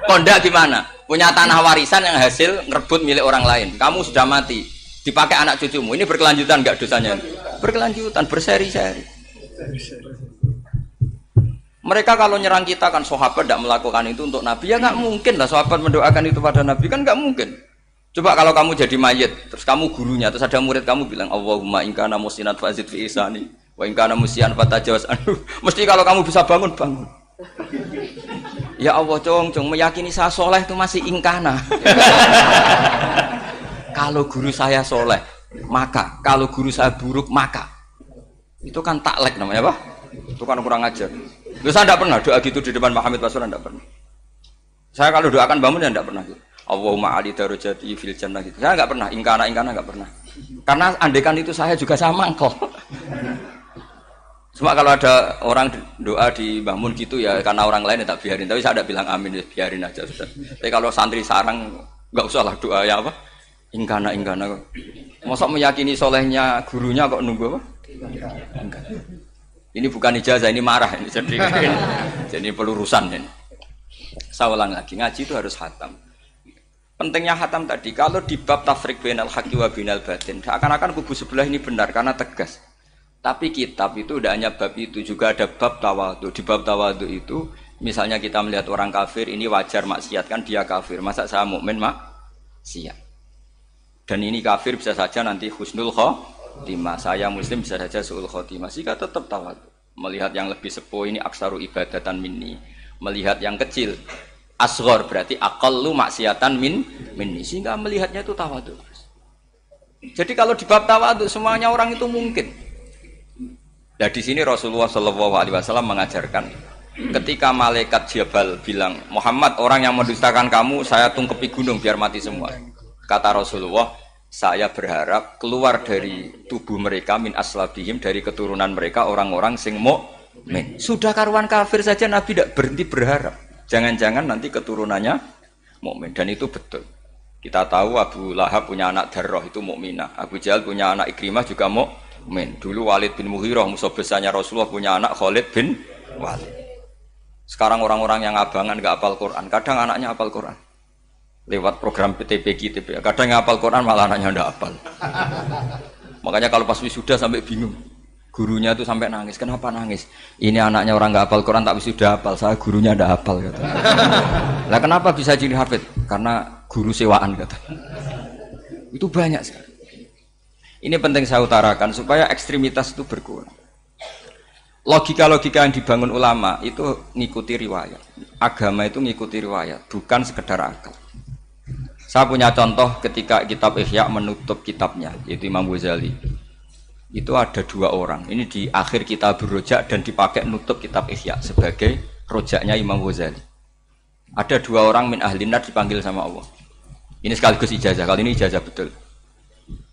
Kondak gimana? Punya tanah warisan yang hasil ngerebut milik orang lain. Kamu sudah mati, dipakai anak cucumu. Ini berkelanjutan enggak dosanya? Berkelanjutan, berseri-seri. Mereka kalau nyerang kita kan sahabat tidak melakukan itu untuk Nabi, ya nggak mungkin lah sahabat mendoakan itu pada Nabi, kan nggak mungkin. Coba kalau kamu jadi mayit, terus kamu gurunya, terus ada murid kamu bilang Allahumma in kana musinan fazid fi ihsani wa in kana musian fatajawaz anhu. Mesti kalau kamu bisa bangun. Ya Allah, cong meyakini saya soleh itu masih ingkana. Kalau guru saya soleh, maka kalau guru saya buruk, maka itu kan taklek namanya, Pak. Itu kan kurang ajar. Loh, saya tidak pernah doa gitu di depan Muhammad Rasulullah, tidak pernah. Saya kalau doakan bangun ya tidak pernah gitu. Allahumma ali darajati fil jannah gitu. Saya nggak pernah, ingkana nggak pernah. Karena andekan itu saya juga sama kok. Cuma kalau ada orang doa di Mbah Mun gitu ya karena orang lain ya tak biarin. Tapi saya tidak bilang amin, ya biarin aja sudah. Tapi kalau santri sarang nggak usah lah doa ya apa? Ingkana. Masa meyakini solehnya gurunya kok nunggu apa? Ini bukan ijazah, ini marah ini. Jadi pelurusan ini. Saya ulang lagi, ngaji itu harus khatam. Pentingnya khatam tadi, kalau di bab tafriq bainal haqqi wa bainal batin, seakan-akan kubu sebelah ini benar karena tegas. Tapi kitab itu tidak hanya bab itu, juga ada bab tawadhu. Di bab tawadhu itu Misalnya kita melihat orang kafir, ini wajar maksiat kan dia kafir. Masa saya mukmin maksiat? Dan ini kafir bisa saja nanti husnul khotimah. Saya muslim bisa saja su'ul khotimah. Sehingga tetap tawadhu. Melihat yang lebih sepuh ini aksaru ibadatan minni. Melihat yang kecil asghar berarti aqallu maksiatan minni. Sehingga melihatnya itu tawadhu. Jadi kalau di bab tawadhu semuanya orang itu mungkin. Nah di sini Rasulullah SAW mengajarkan ketika malaikat Jabal bilang Muhammad orang yang mendustakan kamu saya tungkepi gunung biar mati semua. Kata Rasulullah saya berharap keluar dari tubuh mereka min aslabihim dari keturunan mereka orang-orang sing mukmin. Sudah karuan kafir saja Nabi tidak berhenti berharap. Jangan-jangan nanti keturunannya mukmin dan itu betul. Kita tahu Abu Lahab punya anak Darrah itu mukminah. Abu Jahal punya anak Ikrimah juga mukmin. Dulu Walid bin Mughirah musuh besarnya Rasulullah punya anak Khalid bin Walid. Sekarang orang-orang yang abangan enggak hafal Quran, kadang anaknya hafal Quran. Lewat program PTPG, kadang hafal Quran malah anaknya enggak hafal. Makanya kalau pas wisuda sampai bingung. Gurunya itu sampai nangis. Kenapa nangis? Ini anaknya orang nggak hafal Quran tapi sudah hafal. Saya gurunya nggak hafal kata. Lah kenapa bisa jadi hafid? Karena guru sewaan kata. Itu banyak sekali. Ini penting saya utarakan supaya ekstremitas itu berkurang. Logika-logika yang dibangun ulama itu ngikuti riwayat. Agama itu ngikuti riwayat, bukan sekedar akal. Saya punya contoh ketika kitab Ihya menutup kitabnya, yaitu Imam Ghazali. Itu ada dua orang ini di akhir kitab Rojak dan dipakai nutup kitab Ihya sebagai rojaknya Imam Ghazali. Ada dua orang min ahli nar dipanggil sama Allah. Ini sekaligus ijazah, kali ini ijazah betul.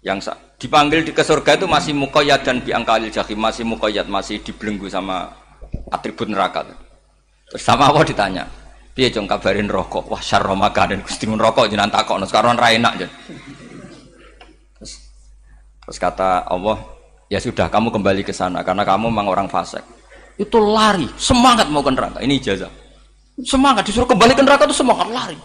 Yang dipanggil ke surga itu masih muqayyad dan biangkalil jahim, masih muqayyad, masih dibelenggu sama atribut neraka. Terus sama Allah ditanya, piye jong kabarin rokok? Wah syarra makanan Gusti mun rokok jenengan takokno sekarang ra enak. Terus kata Allah, ya sudah kamu kembali ke sana karena kamu memang orang fasik. Itu lari, semangat mau ke neraka. Ini ijazah. Semangat disuruh kembali ke neraka itu semangat lari.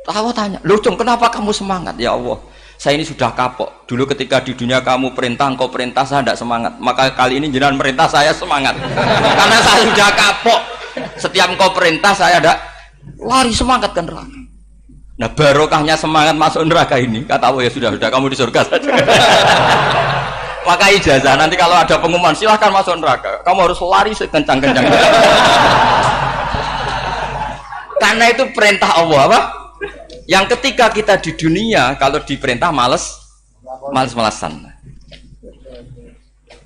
Allah tanya, "Loh, Cung, kenapa kamu semangat?" Ya Allah, saya ini sudah kapok. Dulu ketika di dunia kamu perintah, engkau perintah saya tidak semangat. Maka kali ini jenengan perintah saya semangat. Karena saya sudah kapok. Setiap engkau perintah saya ada lari semangat ke neraka. Nah barokahnya semangat masuk neraka ini kata Allah ya sudah kamu di surga saja. Maka ijazah nanti kalau ada pengumuman silahkan masuk neraka kamu harus lari sekencang-kencangnya. Karena itu perintah Allah apa? Yang ketika kita di dunia kalau diperintah males-malesan.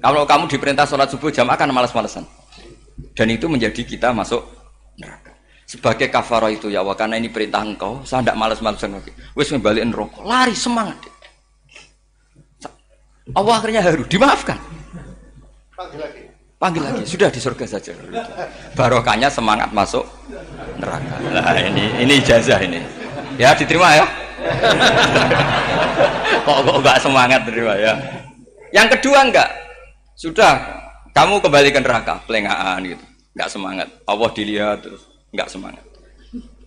Kalau kamu diperintah sholat subuh jamaah kan males-malesan. Dan itu menjadi kita masuk neraka. Sebagai kafarah itu ya Allah karena ini perintah engkau saya tidak malas-malasan lagi wis ngembaliin rokok lari semangat Allah akhirnya haru dimaafkan panggil lagi sudah di surga saja barokahnya semangat masuk neraka. Nah ini ijazah ini ya diterima ya. kok enggak semangat terima ya. Yang kedua enggak sudah kamu kembali ke neraka pelengahan gitu enggak semangat Allah dilihat terus enggak semangat.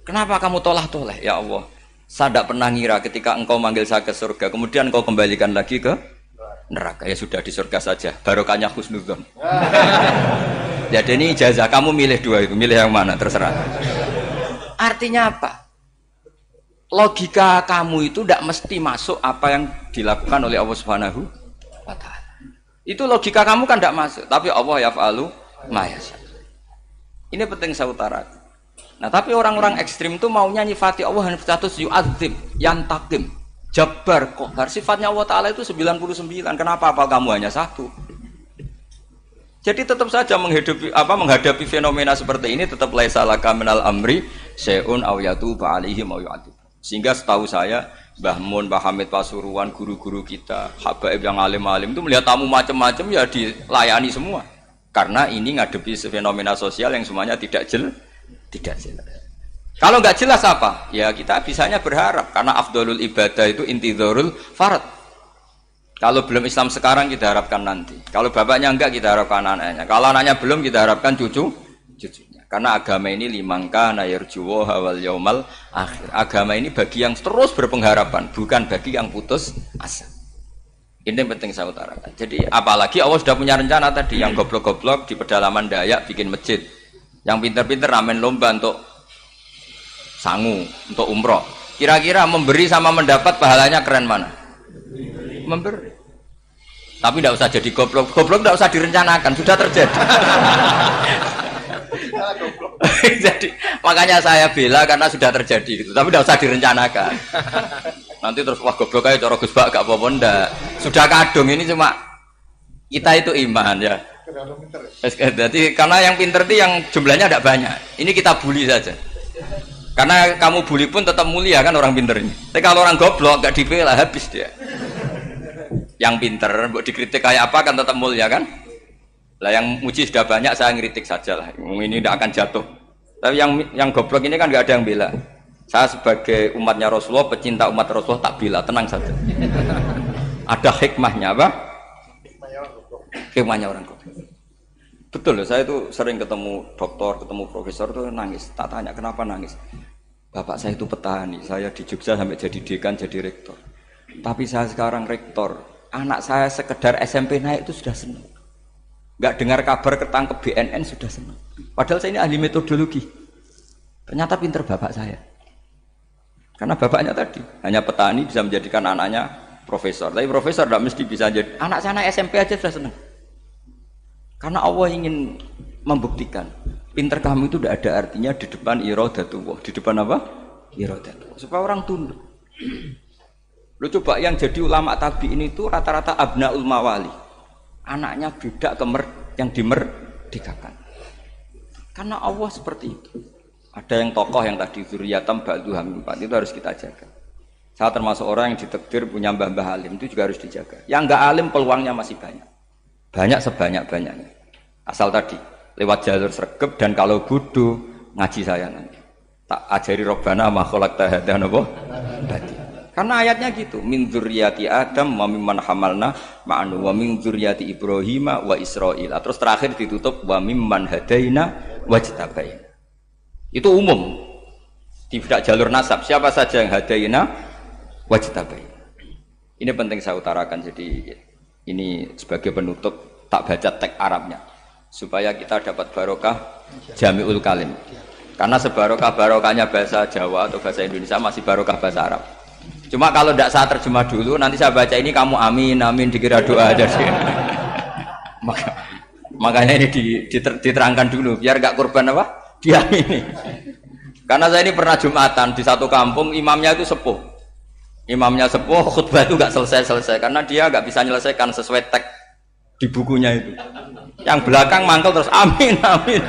Kenapa kamu toleh? Ya Allah, saya tidak pernah ngira ketika engkau manggil saya ke surga, kemudian engkau kembalikan lagi ke neraka. Ya sudah di surga saja, barokahnya husnudzon. Jadi ini ijazah, kamu milih dua itu, milih yang mana terserah. Artinya apa? Logika kamu itu tidak mesti masuk apa yang dilakukan oleh Allah Subhanahu wa Ta'ala. Itu logika kamu kan tidak masuk, tapi Allah yaf'alu ma yasha. Ini penting saya utarakan. Nah tapi orang-orang ekstrim itu maunya nyifati Allah dengan status yu'adzim, yantakim, jabbar, kohar. Sifatnya Allah Ta'ala itu 99. Kenapa apal kamu hanya satu? Jadi tetap saja menghadapi fenomena seperti ini tetap laisa laka minal amri syai'un aw yatuba alaihim aw yu'adzib. Sehingga setahu saya Mbah Mun, Mbah Hamid Pasuruan, guru-guru kita, habaib yang alim-alim itu melihat tamu macam-macam ya dilayani semua. Karena ini ngadepi fenomena sosial yang semuanya tidak jelas. Kalau nggak jelas apa? Ya kita bisanya berharap karena afdolul ibadah itu intidharul farad. Kalau belum Islam sekarang kita harapkan nanti. Kalau bapaknya enggak kita harapkan anaknya. Kalau anaknya belum kita harapkan cucunya. Karena agama ini limangka nayarjuwa hawal yaumal akhir. Agama ini bagi yang terus berpengharapan, bukan bagi yang putus asa. Ini penting saya utarakan. Jadi apalagi Allah sudah punya rencana tadi yang goblok-goblok di pedalaman Dayak bikin masjid. Yang pinter-pinter ramen lomba untuk sangu, untuk umroh. Kira-kira memberi sama mendapat pahalanya keren mana? Memberi. Tapi tidak usah jadi goblok. Goblok tidak usah direncanakan, sudah terjadi. Jadi makanya saya bela karena sudah terjadi gitu. Tapi tidak usah direncanakan. Nanti terus wah goblok aja cara Gus Bak gak apa-apa ndak. Sudah kadung ini cuma kita itu iman ya. Jadi karena yang pinter itu yang jumlahnya tidak banyak. Ini kita bully saja. Karena kamu bully pun tetap mulia kan orang pinter ini. Tapi kalau orang goblok gak dibela habis dia. Yang pinter, buat dikritik kayak apa kan tetap mulia kan? Lah yang muji sudah banyak saya ngeritik saja lah. Ini tidak akan jatuh. Tapi yang goblok ini kan nggak ada yang bela. Saya sebagai umatnya Rasulullah, pecinta umat Rasulullah tak bela, tenang saja. Ada hikmahnya apa? Hikmahnya orang goblok. Betul loh, saya itu sering ketemu dokter, ketemu profesor tuh nangis. Tak tanya kenapa nangis. Bapak saya itu petani, saya di Jogja sampai jadi dekan, jadi rektor. Tapi saya sekarang rektor. Anak saya sekedar SMP naik itu sudah senang. Nggak dengar kabar ketangkep BNN sudah senang. Padahal saya ini ahli metodologi. Ternyata pinter bapak saya. Karena bapaknya tadi hanya petani bisa menjadikan anaknya profesor. Tapi profesor tidak mesti bisa jadi. Anak saya naik SMP aja sudah senang. Karena Allah ingin membuktikan pinter kamu itu tidak ada artinya di depan iradatullah. Di depan apa? Iradatullah. Supaya orang tunduk. Lu coba yang jadi ulama tabi ini tuh rata-rata abnaul mawali. Anaknya budak yang dimerdekakan. Karena Allah seperti itu. Ada yang tokoh yang tadi zuriyatam ba'duha min ba'd itu harus kita jaga. Saya termasuk orang yang ditakdir punya mbah-mbah alim itu juga harus dijaga. Yang enggak alim peluangnya masih banyak. Banyak sebanyak-banyaknya. Asal tadi lewat jalur sregep dan kalau bodoh ngaji saya nanti. Tak ajari robbana ma khalaqta hadza napa? Karena ayatnya gitu, min dzurriyyati Adam wa mimman hamalna ma'anu wa min dzurriyyati Ibrahim wa Israil. Terus terakhir ditutup wa mimman hadaina wajtabaina. Itu umum. Tidak jalur nasab. Siapa saja yang hadaina wajtabaina. Ini penting saya utarakan. Jadi ini sebagai penutup tak baca teks Arabnya supaya kita dapat barokah Jami'ul Kalim. Karena sebarokah-barokahnya bahasa Jawa atau bahasa Indonesia masih barokah bahasa Arab. Cuma kalau tidak saya terjemah dulu, nanti saya baca ini kamu amin, amin dikira doa aja sih. Makanya ini diterangkan dulu, biar gak korban apa? Diamini. Karena saya ini pernah Jumatan di satu kampung, imamnya itu sepuh. Imamnya sepuh, khutbah itu gak selesai-selesai karena dia gak bisa menyelesaikan sesuai teks di bukunya itu. Yang belakang mangkel terus amin, amin.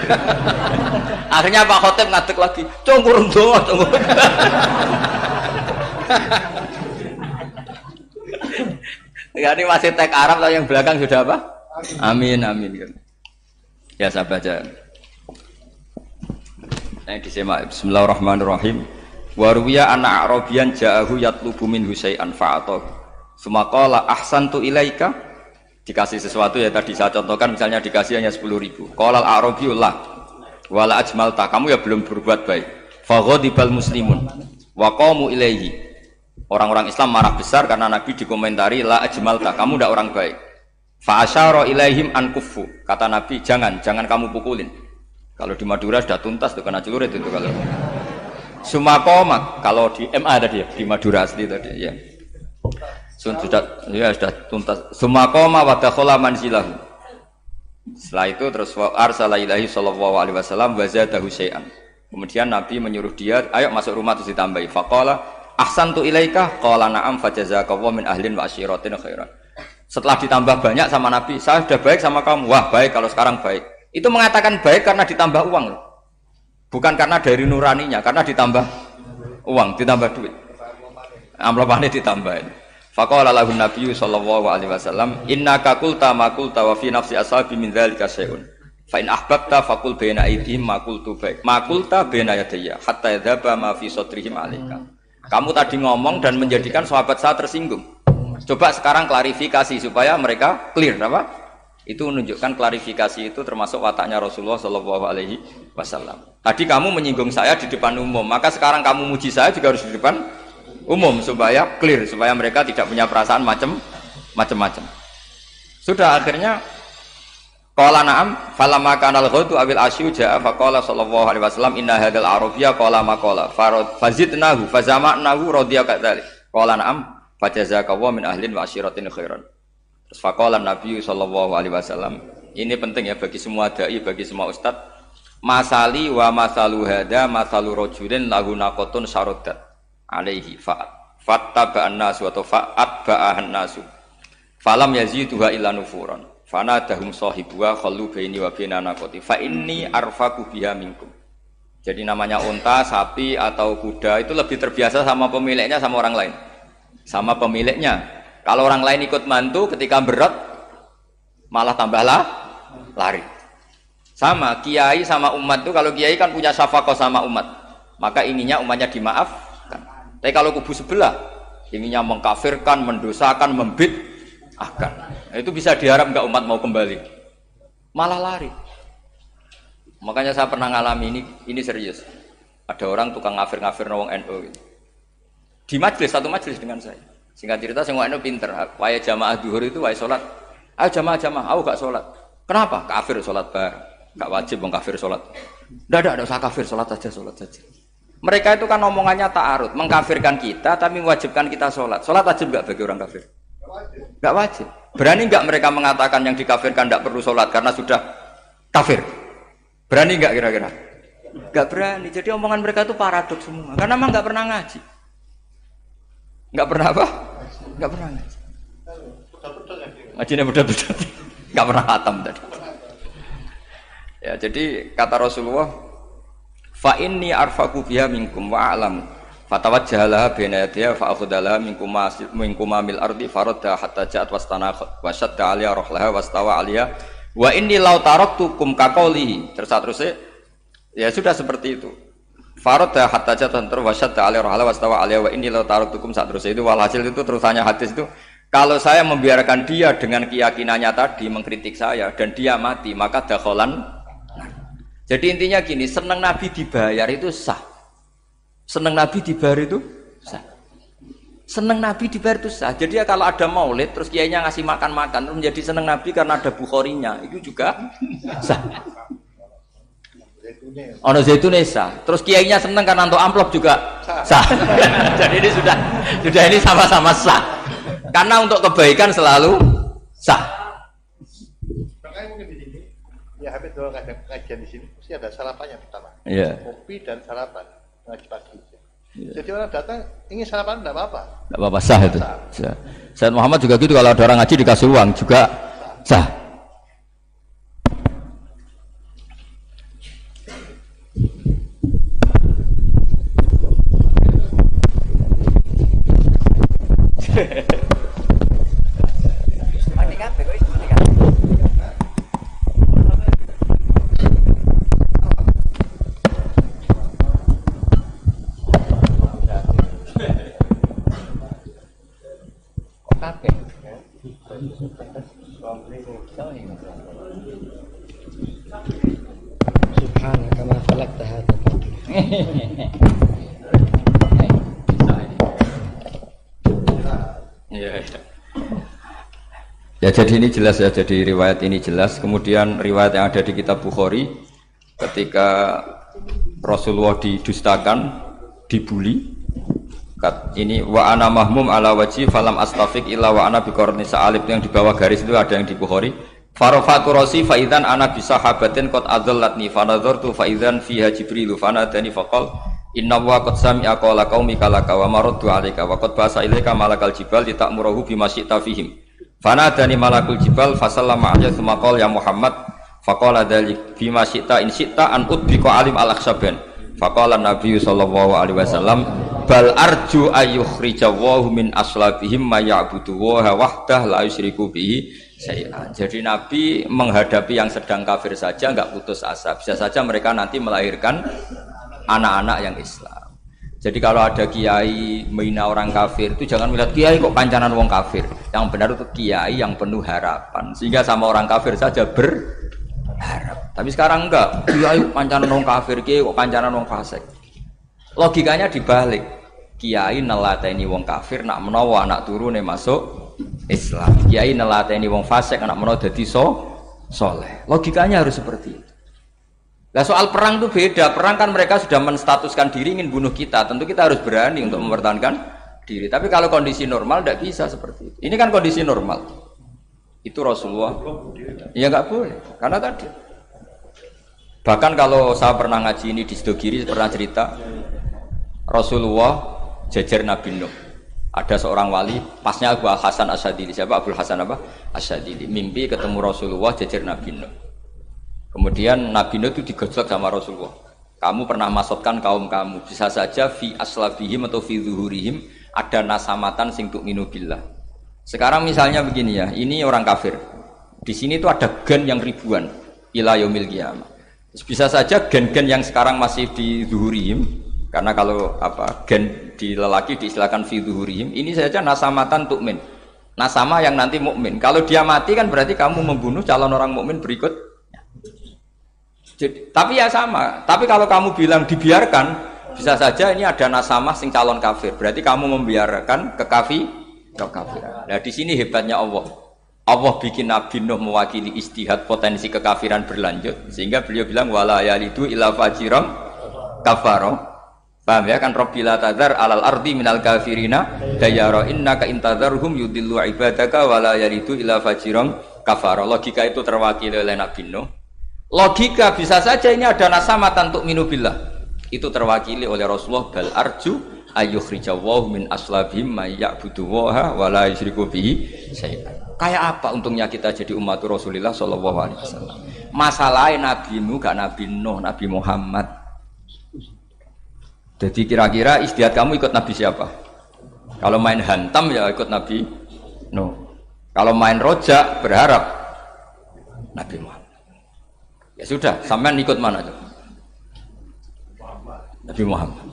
Akhirnya Pak Khotib ngadeg lagi, cungkurung doa, cungkurung. Ya, ini masih teks Arab tapi yang belakang sudah apa? Amin, amin. Ya saya baca. Nah, disimak. Bismillahirrahmanirrahim. Waruwiya anna Arabian ja'ahu yatlubu min husai'an fa'atahu. Sumaqala ahsantu ilaika. Dikasih sesuatu ya tadi saya contohkan misalnya dikasih hanya 10.000. Qala al-arabiyullah wala ajmalta. Kamu ya belum berbuat baik. Faghadibal muslimun wa qamu ilaihi. Orang-orang Islam marah besar karena Nabi dikomentari la ajmalta, kamu tidak orang baik. Fa asyara ilaihim an kuffu. Kata Nabi, jangan kamu pukulin. Kalau di Madura sudah tuntas tuh kena celurit itu kalau. Sumakomak kalau di MA tadi ya, di Madura asli tadi ya. Sudah tuntas. Sumakoma wa dakhala manzilahu. Setelah itu terus arsala ilahi sallallahu alaihi wasallam wa zadahu syai'an. Kemudian Nabi menyuruh dia, ayo masuk rumah terus ditambahi. Faqala ahsantu ilaika qala na'am fajazakallahu min ahlin wa asyiratin khairan. Setelah ditambah banyak sama Nabi, saya sudah baik sama kamu. Wah, baik kalau sekarang baik. Itu mengatakan baik karena ditambah uang loh. Bukan karena dari nuraninya, karena ditambah uang, ditambah duit. Amplopane ditambahin. Faqala lahu nabiyyu sallallahu alaihi wasallam, innaka qulta ma qulta wa fi nafsi ashabi min dzalika syai'un. Fa in ahbabta faqul baina aydihim ma qultu baik. Ma qulta baina yadayya hatta yadhaba ma fi sadrihim alaika. Kamu tadi ngomong dan menjadikan sahabat saya tersinggung. Coba sekarang klarifikasi supaya mereka clear apa? Itu menunjukkan klarifikasi itu termasuk wataknya Rasulullah Shallallahu Alaihi Wasallam. Tadi kamu menyinggung saya di depan umum, maka sekarang kamu muji saya juga harus di depan umum supaya clear, supaya mereka tidak punya perasaan macam-macam. Sudah akhirnya Qala na'am falamma kana al-ghautu awil asyu ja'a faqala sallallahu alaihi wasallam inna hadzal arabiyya qala maqala fazidnahu fazama'nahu radiya kadzalik. Qala na'am fajazakallahu min ahlin wa asyiratin khairan. Terus faqala Nabi sallallahu alaihi wasallam, ini penting ya bagi semua dai, bagi semua ustaz. Masali wa masalu hada masalu rajulin lahu naqatun syaradat alaihi fattaba'an nasu atau fa'atba'ahan nasu falam yaziduha illa nufuran fanadahum sahibuha khallu baini wa baina naqati fa inni arfaqu biha minkum. Jadi namanya unta, sapi atau kuda itu lebih terbiasa sama pemiliknya sama orang lain. Sama pemiliknya. Kalau orang lain ikut mantu ketika berat malah tambahlah lari. Sama kiai sama umat itu, kalau kiai kan punya syafaqah sama umat, maka ininya umatnya dimaafkan. Tapi kalau kubu sebelah ininya mengkafirkan, mendosakan, membid'ahkan, itu bisa diharap enggak umat mau kembali, malah lari. Makanya saya pernah ngalami ini serius. Ada orang tukang ngafir-ngafir wong NU gitu. Di majelis, satu majelis dengan saya. Singkat cerita, semua NU pinter. Wae jamaah duhur itu wae sholat. Ayo jamaah, aku gak sholat. Kenapa? Kafir sholat bareng. Gak wajib wong kafir sholat. Tidak usah kafir, sholat saja. Mereka itu kan omongannya ta'arud, mengkafirkan kita tapi mewajibkan kita sholat. Sholat wajib gak bagi orang kafir? Gak wajib. Berani gak mereka mengatakan yang dikafirkan tidak perlu sholat karena sudah kafir? Berani gak kira-kira? Gak berani. Jadi omongan mereka itu paradoks semua. Karena memang gak pernah ngaji. Gak pernah apa? Gak pernah ngaji. Ngajinya betul-betul. Gak pernah khatam tadi. Ya, jadi kata Rasulullah, fa inni arfaqu biha minkum wa a'lamu fatawajjaha baina yadayha fa akhudalaha minkum mil ardi faradda hatta ja'at wastana wa shadda 'aliya rahlaha wastawa 'aliya wa inni law taraktukum kaqaulihi. Terus ya sudah seperti itu. Faradda hatta ja'at wa shadda 'aliya rahlaha wastawa 'aliya wa inni law taraktukum terus itu walhasil itu terusannya hadis itu, kalau saya membiarkan dia dengan keyakinannya tadi mengkritik saya dan dia mati maka dakhalan. Jadi intinya gini, senang Nabi dibayar itu sah. Senang Nabi dibayar itu sah. Senang Nabi dibayar itu sah. Jadi ya kalau ada maulid terus kiainya ngasih makan-makan terus menjadi senang Nabi karena ada Bukharinya, itu juga sah. Ono zaitune sah. Terus kiainya senang karena untuk amplop juga sah. Jadi ini sudah ini sama-sama sah. Karena untuk kebaikan selalu sah. Ya habis kalau ada pengajian di sini mesti ada sarapannya pertama. Yeah. Kopi dan sarapan ngaji pagi. Yeah. Jadi orang datang ingin sarapan tidak apa-apa. Tidak apa-apa, sah itu. Sah. Sayyid Muhammad juga gitu, kalau ada orang ngaji dikasih uang juga sah. Subhanaka ma khalaqta hadza Ya, jadi ini jelas ya, jadi riwayat ini jelas. Kemudian riwayat yang ada di kitab Bukhari ketika Rasulullah didustakan, dibuli. Ini wa ana mahmum ala wajhi falam astafiq illa wa ana biqarni sa'alib, yang di bawah garis itu ada yang di Bukhari. Farafatu rasi fa idzan ana bi sahabatin qad adallatni fa nadartu fa idzan fiha jibril fa nadani faqal inna wa qad sami'a qala qaumika laka wa maraddu 'alaika wa qad basa ilaika malakal jibal litamurahu bima syi'ta fihim. Fa nadani malakul jibal fa sallama 'alaihi tsumma qala ya Muhammad faqala dzalik bima syi'ta in syi'ta an udbika alim al-akhsaban. Faqala Nabi sallallahu alaihi wasallam bal arju ayyukhrijawahu min aslabihim ma ya'budu wa wahdah la yusyriku bihi syai'an. Jadi Nabi menghadapi yang sedang kafir saja enggak putus asa. Bisa saja mereka nanti melahirkan anak-anak yang Islam. Jadi kalau ada kiai menghina orang kafir itu jangan melihat kiai kok pancanan wong kafir. Yang benar itu kiai yang penuh harapan. Sehingga sama orang kafir saja berharap. Tapi sekarang enggak, kiai pancanan wong kafir, kiai kok pancanan wong fasik. Logikanya dibalik. Kiai nelateni wong kafir nak menawa anak turune masuk Islam. Kiai nelateni wong fasik anak menawa dadi soleh. Logikanya harus seperti itu. Nah soal perang itu beda. Perang kan mereka sudah menstatuskan diri ingin bunuh kita. Tentu kita harus berani untuk mempertahankan diri. Tapi kalau kondisi normal tidak bisa seperti itu. Ini kan kondisi normal. Itu Rasulullah. Ya nggak boleh. Karena tadi. Bahkan kalau saya pernah ngaji ini di Sidogiri pernah cerita Rasulullah jajar Nabi Nuh. Ada seorang wali, pasnya Abu Hasan Asyadili. Siapa Abu Hasan apa? Asyadili. Mimpi ketemu Rasulullah jajar Nabi Nuh. Kemudian Nabi Nuh itu digojlok sama Rasulullah. Kamu pernah maksudkan kaum kamu. Bisa saja fi aslabihim atau fi zuhurihim ada nasamatan sing tu'minu billah. Sekarang misalnya begini ya, ini orang kafir. Di sini tuh ada gen yang ribuan ila yaumil qiyamah. Bisa saja gen-gen yang sekarang masih di zuhurihim, karena kalau apa gen di lelaki diistilahkan fi zuhurihim, ini saja nasamatan tu'min. Nasama yang nanti mukmin. Kalau dia mati kan berarti kamu membunuh calon orang mukmin berikut. Jadi, tapi ya sama. Tapi kalau kamu bilang dibiarkan, bisa saja ini ada nasamah sing calon kafir. Berarti kamu membiarkan kekafiran. Nah di sini hebatnya Allah. Allah bikin Nabi Nuh mewakili istihad potensi kekafiran berlanjut, sehingga beliau bilang wala yalidu illa fajiran kafaro. Paham ya kan? Rabbila tadzar alal ardi minal kafirina dayara innaka intadzarhum yudillu ibadaka wala yalidu illa fajiran kafaro. Logika itu terwakili oleh Nabi Nuh. Logika bisa saja ini ada nasamatan untuk minubillah. Itu terwakili oleh Rasulullah bal arju ayyukhrijawahu min aslabihim may ya'budu waha wa la yusyriku bihi syai'an. Kayak apa untungnya kita jadi umat Rasulullah sallallahu alaihi wasallam. Masalahnya nabimu gak Nabi Nuh, Nabi Muhammad. Jadi kira-kira istiadat kamu ikut Nabi siapa? Kalau main hantam ya ikut Nabi Nuh. Kalau main rojak berharap Nabi Muhammad. Ya sudah, sampean ikut mana tuh? Nabi Muhammad.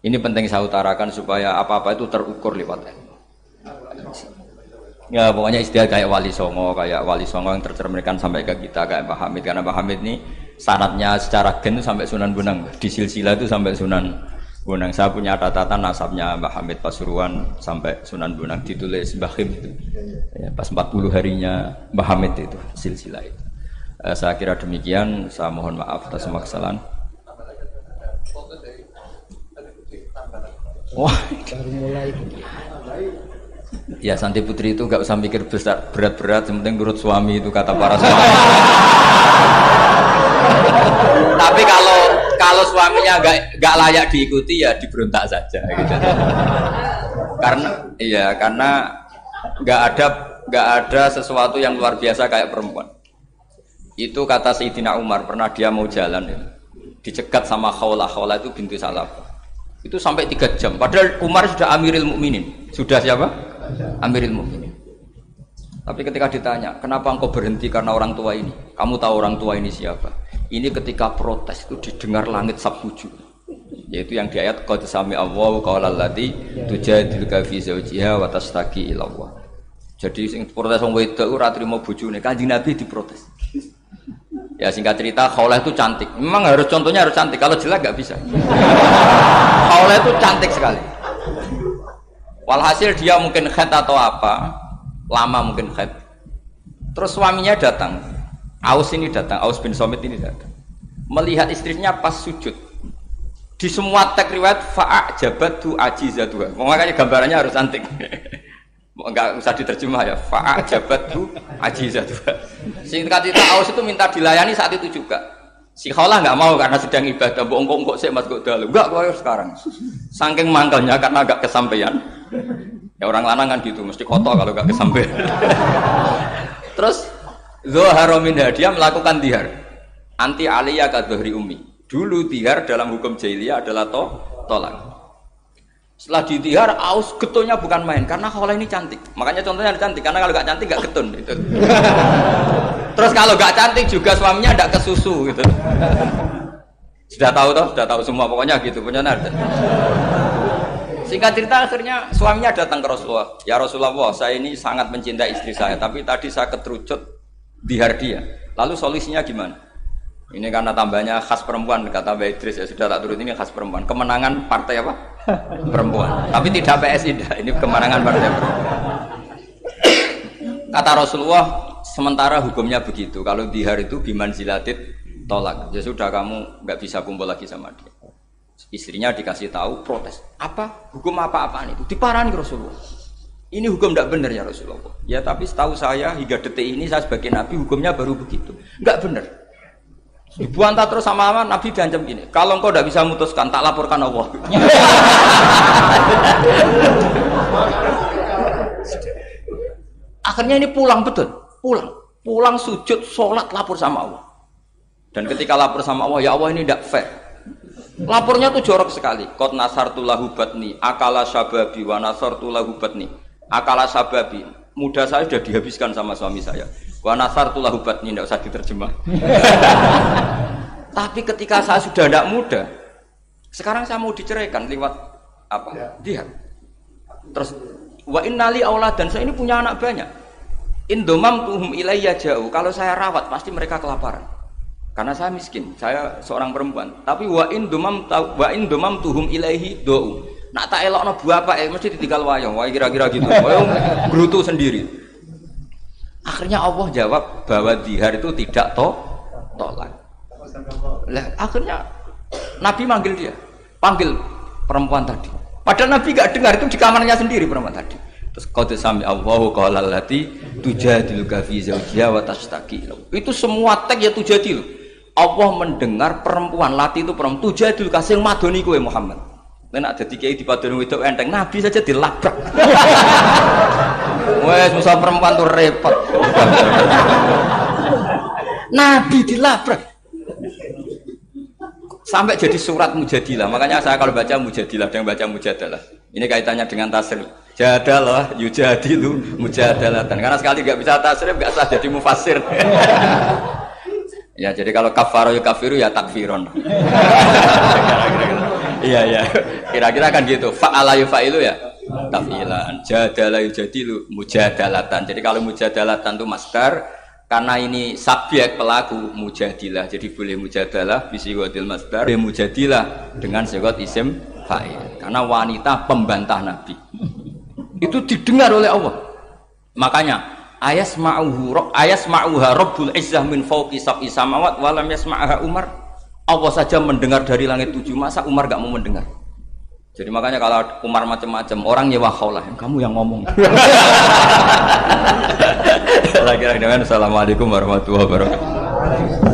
Ini penting saya utarakan supaya apa-apa itu terukur lewat ilmu. Ya pokoknya istilah kayak Wali Songo yang tercerminkan sampai ke kita kayak Pak Hamid, karena Pak Hamid ini sanadnya secara gen sampai Sunan Bonang, di silsilah itu sampai Sunan Bonang. Saya punya catatan nasabnya Mbah Hamid Pasuruan sampai Sunan Bonang, ditulis Mbah Him itu. Ya, pas 40 harinya Mbah Hamid itu silsilah itu. Saya kira demikian, saya mohon maaf atas semua kesalahan. Wah, baru mulai. Ya Santi Putri itu gak usah mikir besar berat-berat, yang penting nurut suami, itu kata para suami. Tapi kalau suaminya gak layak diikuti ya diberontak saja gitu. Karena gak ada sesuatu yang luar biasa kayak perempuan. Itu kata Sayyidina Umar, pernah dia mau jalan ya, dicegat sama Khawlah itu bintu Salaf. Itu sampai 3 jam. Padahal Umar sudah Amiril Mukminin. Sudah siapa? Amiril Mukminin. Tapi ketika ditanya, kenapa engkau berhenti karena orang tua ini? Kamu tahu orang tua ini siapa? Ini ketika protes itu didengar langit sabtuju. Yaitu yang di ayat qad sami Allahu qaulal lati tujadiluka fi zawjiha wa tastaqi ila Allah. Jadi sing protes wong wedok ora trimo bojone, Kanjeng Nabi diprotes. Ya singkat cerita, Khawlah itu cantik. Memang contohnya harus cantik. Kalau jelek nggak bisa. Khawlah itu cantik sekali. Walhasil dia mungkin khed atau apa, lama mungkin khed. Terus suaminya datang. Aus bin Somit ini datang. Melihat istrinya pas sujud. Di semua teks riwayat fa'ajabatu ajizatuha. Makanya gambarannya harus cantik. Enggak usah diterjemah ya, fa'ajabatu ajizatuha. Singkat cerita Aus itu minta dilayani saat itu juga. Si Khawlah enggak mau karena sedang ibadah. Mbok engko sik Mas kok dalu. Enggak kowe sekarang. Saking mangkelnya karena enggak kesampaian. Ya orang lanang kan gitu, mesti kotor kalau enggak kesampaian. Terus Zuhara min dia melakukan dihar. Anti aliyah ka dhuhri ummi. Dulu dihar dalam hukum jahiliyah adalah tolak. Setelah ditihar, Aus getulnya bukan main karena Khawlah ini cantik. Makanya contohnya ada cantik, karena kalau gak cantik gak getun gitu. Terus kalau gak cantik juga suaminya gak kesusu gitu. Sudah tahu semua pokoknya gitu punya ada. Singkat cerita akhirnya suaminya datang ke Rasulullah. Ya Rasulullah, saya ini sangat mencintai istri saya, tapi tadi saya keterucut dihar dia. Lalu solusinya gimana? Ini karena tambahnya khas perempuan, kata Mbak Idris ya sudah tak turut, ini khas perempuan. Kemenangan partai apa? Perempuan. Tapi tidak PSI, ini kemenangan partai perempuan. Kata Rasulullah, sementara hukumnya begitu. Kalau dihar itu biman zilatit tolak. Ya sudah kamu nggak bisa kumpul lagi sama dia. Istrinya dikasih tahu protes. Apa? Hukum apa-apaan itu? Diparani Rasulullah. Ini hukum tidak benar ya Rasulullah. Ya tapi setahu saya hingga detik ini saya sebagai Nabi hukumnya baru begitu. Enggak benar. Dibantah terus sama Nabi diancam gini. Kalau engkau tidak bisa memutuskan, tak laporkan Allah. Akhirnya ini pulang betul, pulang sujud, sholat, lapor sama Allah. Dan ketika lapor sama Allah, ya Allah ini tidak fair. Lapornya tuh jorok sekali. Qad nasartu lahu batni, akala sababi wa nasartu lahu batni. Akala sababi, muda saya sudah dihabiskan sama suami saya. Wa nasartu lahu batni, tidak usah diterjemah. Tapi ketika saya sudah tidak muda, sekarang saya mau diceraikan lewat apa? Dia. Terus wa innali auladan, saya ini punya anak banyak. Indomam tuhum ilayya jauh. Kalau saya rawat pasti mereka kelaparan. Karena saya miskin, saya seorang perempuan. Tapi wa indomam tuhum ilaihi do'u. Nak tak elokno bapak mesti ditinggal wayang. Wah kira-kira gitu. Wayang gerutu sendiri. Akhirnya Allah jawab bahwa dihar itu tidak tolak. Lah akhirnya Nabi manggil dia, panggil perempuan tadi. Padahal Nabi gak dengar, itu di kamarnya sendiri perempuan tadi. Terus qad sami Allahu qala allati tujadiluka fi zawjiha wa tashtaki. Itu semua teks ya tujadilu. Allah mendengar perempuan lati itu perempuan tujadil kasih madoni kowe Muhammad. Nek dadi kiai dipadoni wedok enteng, Nabi saja dilabrak. Wes musuh perempuan tuh repot. Nabi dilabrak. Sampai jadi surat Mujadilah. Makanya saya kalau baca Mujadilah dan baca Mujadalah. Ini kaitannya dengan tasrif. Jadalah yujadilu mujadalatan. Karena sekali nggak bisa tasrif nggak sah jadi mufassir. Ya jadi kalau kafaro ya kafiru ya takfiron. Iya. Kira-kira kan gitu. Fa'ala yufa'ilu ya tafilan. Jadalah yujadilu mujadalatan. Jadi kalau mujadalatan itu masdar, karena ini subjek pelaku mujadilah, jadi boleh mujadalah bisigotil masdar, boleh mujadilah dengan sigot isim fa'il. Karena wanita pembantah Nabi itu didengar oleh Allah. Makanya ayasma'uha Rabbul Izzah min fawqi sab'i samawat wa lam yasma'ha Umar. Allah saja mendengar dari langit 7, masa Umar gak mau mendengar? Jadi makanya kalau Umar macam-macam orang nyewa khaulah, kamu yang ngomong. Lagi-lagi dengan assalamualaikum warahmatullahi wabarakatuh.